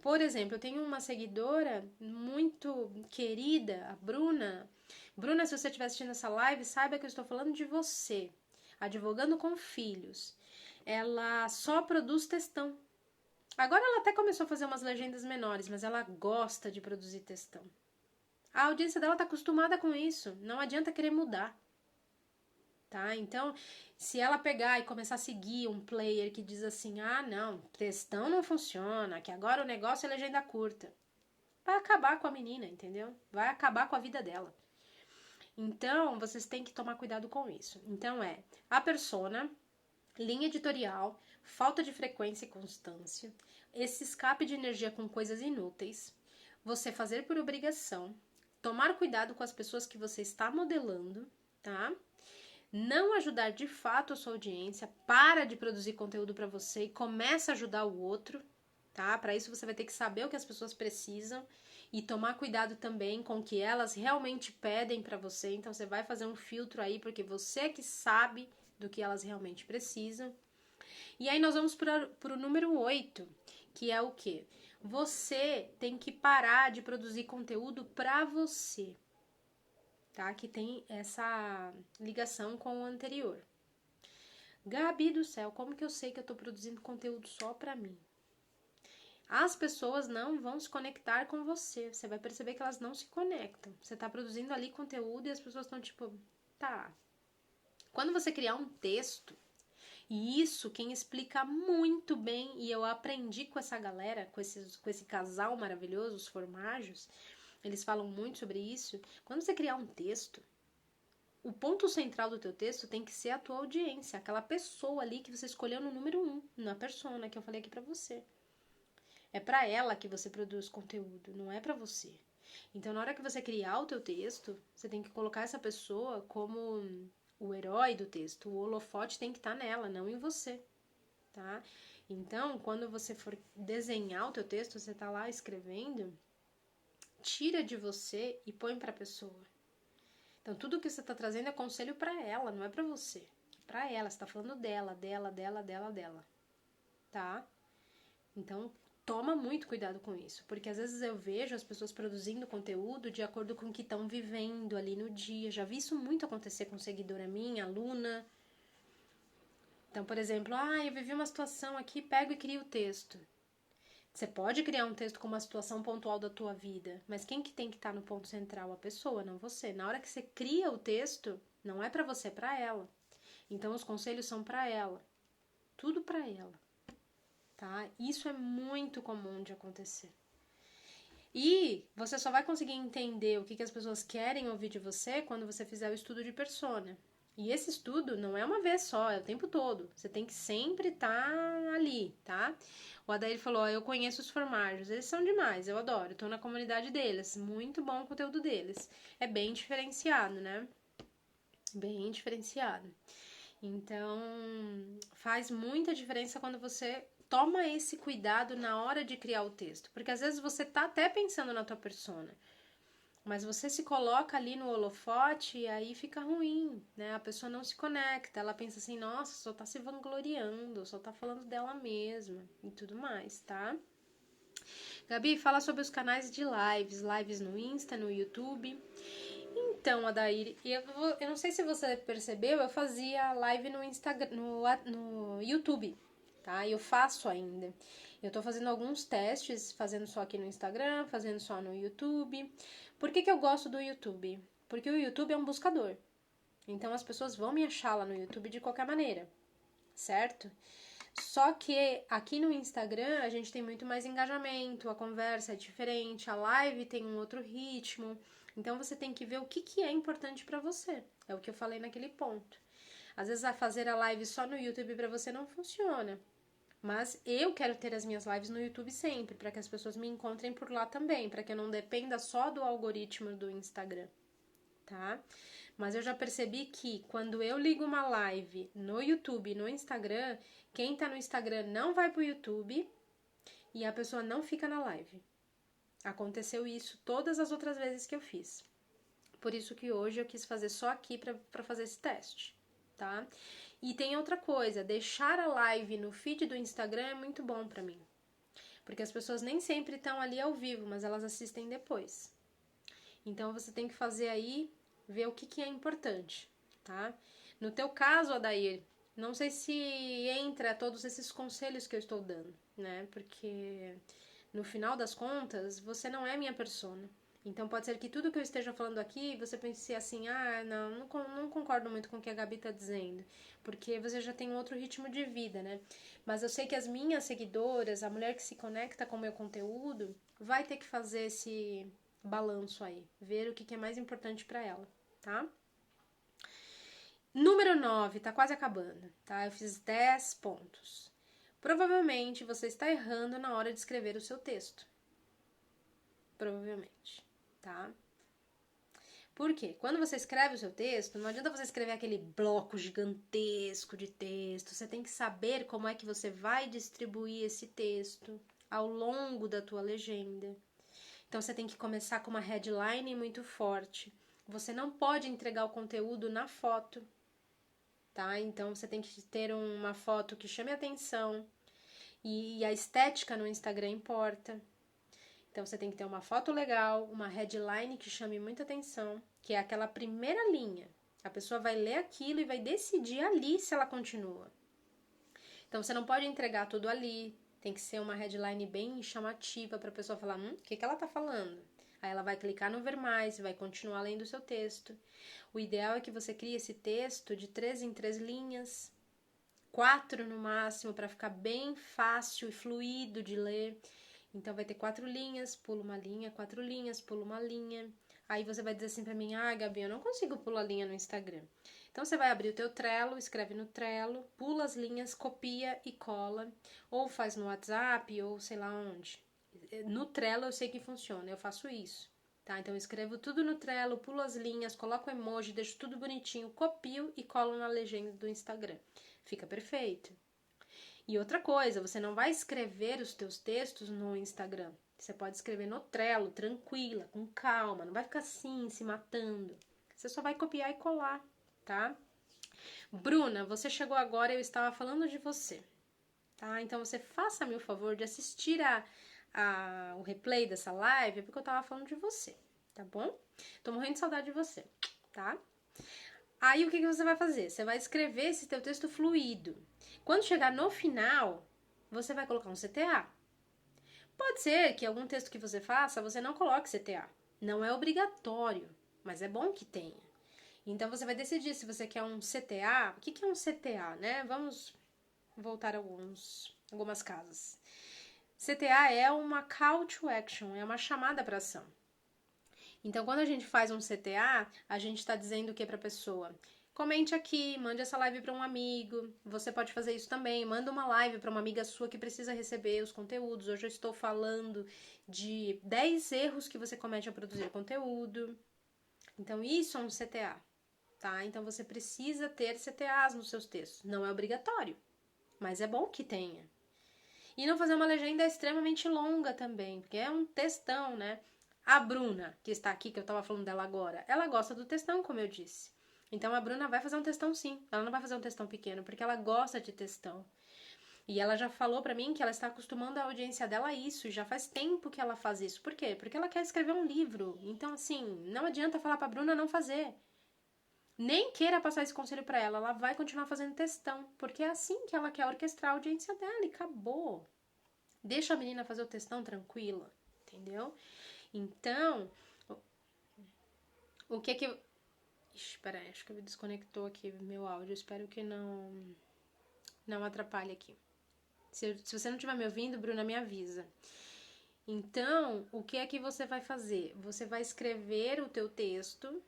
Por exemplo, eu tenho uma seguidora muito querida, a Bruna. Bruna, se você estiver assistindo essa live, saiba que eu estou falando de você. Advogando com filhos. Ela só produz textão. Agora ela até começou a fazer umas legendas menores, mas ela gosta de produzir textão. A audiência dela está acostumada com isso. Não adianta querer mudar. Tá? Então, se ela pegar e começar a seguir um player que diz assim, não, textão não funciona, que agora o negócio é legenda curta, vai acabar com a menina, entendeu? Vai acabar com a vida dela. Então, vocês têm que tomar cuidado com isso. Então, a persona, linha editorial, falta de frequência e constância, esse escape de energia com coisas inúteis, você fazer por obrigação, tomar cuidado com as pessoas que você está modelando, tá? Não ajudar de fato a sua audiência, para de produzir conteúdo para você e começa a ajudar o outro, tá? Para isso você vai ter que saber o que as pessoas precisam e tomar cuidado também com o que elas realmente pedem para você. Então você vai fazer um filtro aí, porque você é que sabe do que elas realmente precisam. E aí nós vamos para o número 8, que é o quê? Você tem que parar de produzir conteúdo para você. Tá? Que tem essa ligação com o anterior. Gabi do céu, como que eu sei que eu tô produzindo conteúdo só pra mim? As pessoas não vão se conectar com você. Você vai perceber que elas não se conectam. Você tá produzindo ali conteúdo e as pessoas estão tipo, tá. Quando você criar um texto, e isso quem explica muito bem, e eu aprendi com essa galera, com esse casal maravilhoso, os Formágios, eles falam muito sobre isso. Quando você criar um texto, o ponto central do teu texto tem que ser a tua audiência, aquela pessoa ali que você escolheu no número 1, na persona que eu falei aqui pra você. É pra ela que você produz conteúdo, não é pra você. Então, na hora que você criar o teu texto, você tem que colocar essa pessoa como o herói do texto. O holofote tem que estar nela, não em você, tá? Então, quando você for desenhar o teu texto, você tá lá escrevendo, tira de você e põe pra pessoa. Então, tudo que você está trazendo é conselho para ela, não é para você. É para ela, você está falando dela, tá? Então, toma muito cuidado com isso, porque às vezes eu vejo as pessoas produzindo conteúdo de acordo com o que estão vivendo ali no dia. Já vi isso muito acontecer com seguidora minha, aluna. Então, por exemplo, eu vivi uma situação aqui, pego e crio o texto. Você pode criar um texto com uma situação pontual da tua vida, mas quem que tem que estar no ponto central? A pessoa, não você. Na hora que você cria o texto, não é pra você, é pra ela. Então os conselhos são pra ela. Tudo pra ela. Tá? Isso é muito comum de acontecer. E você só vai conseguir entender o que as pessoas querem ouvir de você quando você fizer o estudo de persona. E esse estudo não é uma vez só, é o tempo todo. Você tem que sempre estar ali, tá? O Adair falou, eu conheço os formágios, eles são demais, eu adoro, tô na comunidade deles, muito bom o conteúdo deles. É bem diferenciado, né? Bem diferenciado. Então, faz muita diferença quando você toma esse cuidado na hora de criar o texto. Porque às vezes você tá até pensando na tua persona, mas você se coloca ali no holofote e aí fica ruim, né? A pessoa não se conecta, ela pensa assim, nossa, só tá se vangloriando, só tá falando dela mesma e tudo mais, tá? Gabi, fala sobre os canais de lives no Insta, no YouTube. Então, Adair, eu não sei se você percebeu, eu fazia live no Instagram, no YouTube, tá? Eu faço ainda. Eu tô fazendo alguns testes, fazendo só aqui no Instagram, fazendo só no YouTube. Por que eu gosto do YouTube? Porque o YouTube é um buscador. Então as pessoas vão me achar lá no YouTube de qualquer maneira, certo? Só que aqui no Instagram a gente tem muito mais engajamento, a conversa é diferente, a live tem um outro ritmo. Então você tem que ver o que é importante pra você. É o que eu falei naquele ponto. Às vezes a fazer a live só no YouTube pra você não funciona. Mas eu quero ter as minhas lives no YouTube sempre, para que as pessoas me encontrem por lá também, para que eu não dependa só do algoritmo do Instagram, tá? Mas eu já percebi que quando eu ligo uma live no YouTube e no Instagram, quem tá no Instagram não vai pro YouTube e a pessoa não fica na live. Aconteceu isso todas as outras vezes que eu fiz. Por isso que hoje eu quis fazer só aqui para fazer esse teste, tá? E tem outra coisa, deixar a live no feed do Instagram é muito bom pra mim. Porque as pessoas nem sempre estão ali ao vivo, mas elas assistem depois. Então você tem que fazer aí, ver o que é importante, tá? No teu caso, Adair, não sei se entra todos esses conselhos que eu estou dando, né? Porque no final das contas, você não é minha persona. Então pode ser que tudo que eu esteja falando aqui, você pense assim, não concordo muito com o que a Gabi tá dizendo, porque você já tem um outro ritmo de vida, né? Mas eu sei que as minhas seguidoras, a mulher que se conecta com o meu conteúdo, vai ter que fazer esse balanço aí, ver o que é mais importante para ela, tá? Número 9, tá quase acabando, tá? Eu fiz 10 pontos. Provavelmente você está errando na hora de escrever o seu texto. Provavelmente, tá? Por quê? Quando você escreve o seu texto, não adianta você escrever aquele bloco gigantesco de texto. Você tem que saber como é que você vai distribuir esse texto ao longo da tua legenda. Então você tem que começar com uma headline muito forte. Você não pode entregar o conteúdo na foto, tá? Então você tem que ter uma foto que chame atenção. E a estética no Instagram importa. Então você tem que ter uma foto legal, uma headline que chame muita atenção, que é aquela primeira linha. A pessoa vai ler aquilo e vai decidir ali se ela continua. Então você não pode entregar tudo ali. Tem que ser uma headline bem chamativa para a pessoa falar, o que ela tá falando? Aí ela vai clicar no ver mais e vai continuar lendo o seu texto. O ideal é que você crie esse texto de 3 em 3 linhas, 4 no máximo, para ficar bem fácil e fluido de ler. Então vai ter 4 linhas, pula uma linha, 4 linhas, pula uma linha. Aí você vai dizer assim pra mim, Gabi, eu não consigo pular linha no Instagram. Então você vai abrir o teu Trello, escreve no Trello, pula as linhas, copia e cola, ou faz no WhatsApp, ou sei lá onde. No Trello eu sei que funciona, eu faço isso, tá? Então eu escrevo tudo no Trello, pulo as linhas, coloco emoji, deixo tudo bonitinho, copio e colo na legenda do Instagram. Fica perfeito. E outra coisa, você não vai escrever os teus textos no Instagram. Você pode escrever no Trello, tranquila, com calma, não vai ficar assim, se matando. Você só vai copiar e colar, tá? Bruna, você chegou agora e eu estava falando de você, tá? Então você faça-me o favor de assistir o replay dessa live, porque eu estava falando de você, tá bom? Tô morrendo de saudade de você, tá? Aí o que você vai fazer? Você vai escrever esse teu texto fluido. Quando chegar no final, você vai colocar um CTA. Pode ser que algum texto que você faça, você não coloque CTA. Não é obrigatório, mas é bom que tenha. Então você vai decidir se você quer um CTA. O que é um CTA, né? Vamos voltar algumas casas. CTA é uma call to action, é uma chamada para ação. Então, quando a gente faz um CTA, a gente está dizendo o que para a pessoa? Comente aqui, mande essa live para um amigo. Você pode fazer isso também. Manda uma live para uma amiga sua que precisa receber os conteúdos. Hoje eu estou falando de 10 erros que você comete ao produzir conteúdo. Então, isso é um CTA, tá? Então, você precisa ter CTAs nos seus textos. Não é obrigatório, mas é bom que tenha. E não fazer uma legenda extremamente longa também, porque é um textão, né? A Bruna, que está aqui, que eu estava falando dela agora, ela gosta do textão, como eu disse. Então, a Bruna vai fazer um textão sim. Ela não vai fazer um textão pequeno, porque ela gosta de textão. E ela já falou pra mim que ela está acostumando a audiência dela a isso. E já faz tempo que ela faz isso. Por quê? Porque ela quer escrever um livro. Então, assim, não adianta falar pra Bruna não fazer. Nem queira passar esse conselho pra ela. Ela vai continuar fazendo textão. Porque é assim que ela quer orquestrar a audiência dela. E acabou. Deixa a menina fazer o textão tranquila. Entendeu? Então, o que que... Espera aí, acho que desconectou aqui meu áudio. Espero que não atrapalhe aqui. Se você não estiver me ouvindo, Bruna, me avisa. Então, o que é que você vai fazer? Você vai escrever o teu texto,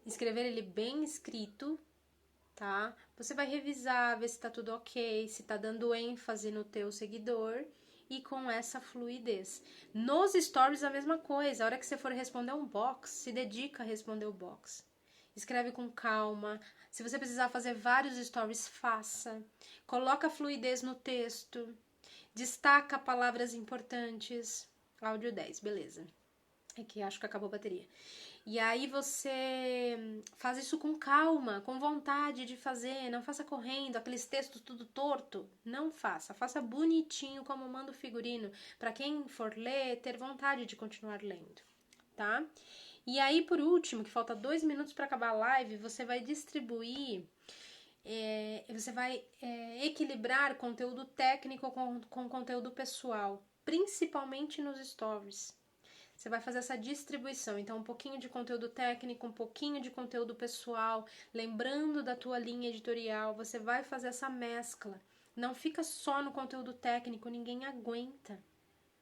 escrever ele bem escrito, tá? Você vai revisar, ver se tá tudo ok, se tá dando ênfase no teu seguidor e com essa fluidez. Nos stories a mesma coisa, a hora que você for responder um box, se dedica a responder o box. Escreve com calma. Se você precisar fazer vários stories, faça. Coloca fluidez no texto. Destaca palavras importantes. Áudio 10, beleza. É que acho que acabou a bateria. E aí você faz isso com calma, com vontade de fazer. Não faça correndo, aqueles textos tudo torto. Não faça. Faça bonitinho, como manda o figurino. Para quem for ler, ter vontade de continuar lendo, tá? E aí, por último, que falta 2 minutos para acabar a live, você vai distribuir, você vai equilibrar conteúdo técnico com conteúdo pessoal, principalmente nos stories. Você vai fazer essa distribuição, então um pouquinho de conteúdo técnico, um pouquinho de conteúdo pessoal, lembrando da tua linha editorial, você vai fazer essa mescla. Não fica só no conteúdo técnico, ninguém aguenta.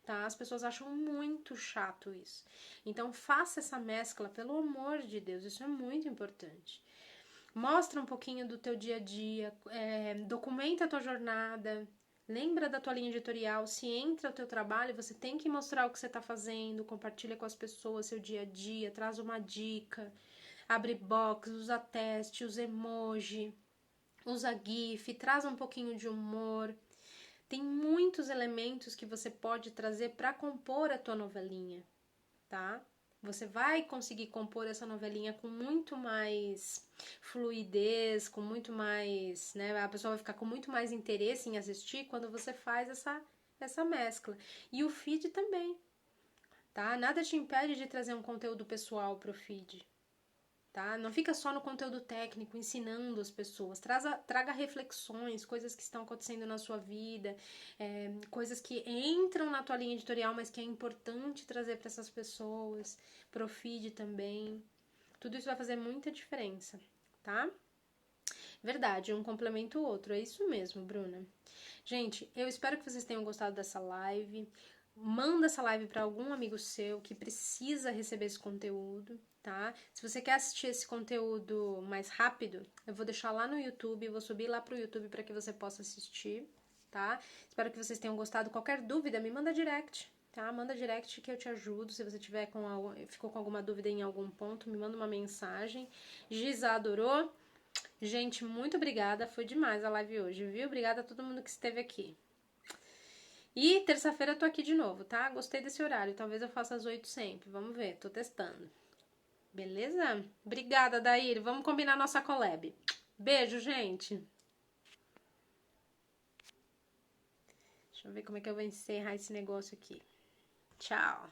Tá? As pessoas acham muito chato isso. Então, faça essa mescla, pelo amor de Deus, isso é muito importante. Mostra um pouquinho do teu dia a dia, documenta a tua jornada, lembra da tua linha editorial. Se entra o teu trabalho, você tem que mostrar o que você está fazendo, compartilha com as pessoas seu dia a dia, traz uma dica, abre box, usa teste, usa emoji, usa GIF, traz um pouquinho de humor. Tem muitos elementos que você pode trazer para compor a tua novelinha, tá? Você vai conseguir compor essa novelinha com muito mais fluidez, com muito mais, né? A pessoa vai ficar com muito mais interesse em assistir quando você faz essa mescla. E o feed também, tá? Nada te impede de trazer um conteúdo pessoal pro feed. Tá? Não fica só no conteúdo técnico, ensinando as pessoas. Traga reflexões, coisas que estão acontecendo na sua vida, coisas que entram na tua linha editorial, mas que é importante trazer para essas pessoas, pro feed também. Tudo isso vai fazer muita diferença, tá? Verdade, um complementa o outro, é isso mesmo, Bruna. Gente, eu espero que vocês tenham gostado dessa live. Manda essa live para algum amigo seu que precisa receber esse conteúdo, tá? Se você quer assistir esse conteúdo mais rápido, eu vou deixar lá no YouTube, vou subir lá pro YouTube para que você possa assistir, tá? Espero que vocês tenham gostado. Qualquer dúvida, me manda direct, tá? Manda direct que eu te ajudo. Se você ficou com alguma dúvida em algum ponto, me manda uma mensagem. Giza adorou. Gente, muito obrigada. Foi demais a live hoje, viu? Obrigada a todo mundo que esteve aqui. E terça-feira eu tô aqui de novo, tá? Gostei desse horário. Talvez eu faça às 8 sempre. Vamos ver, tô testando. Beleza? Obrigada, Daír. Vamos combinar nossa collab. Beijo, gente. Deixa eu ver como é que eu vou encerrar esse negócio aqui. Tchau.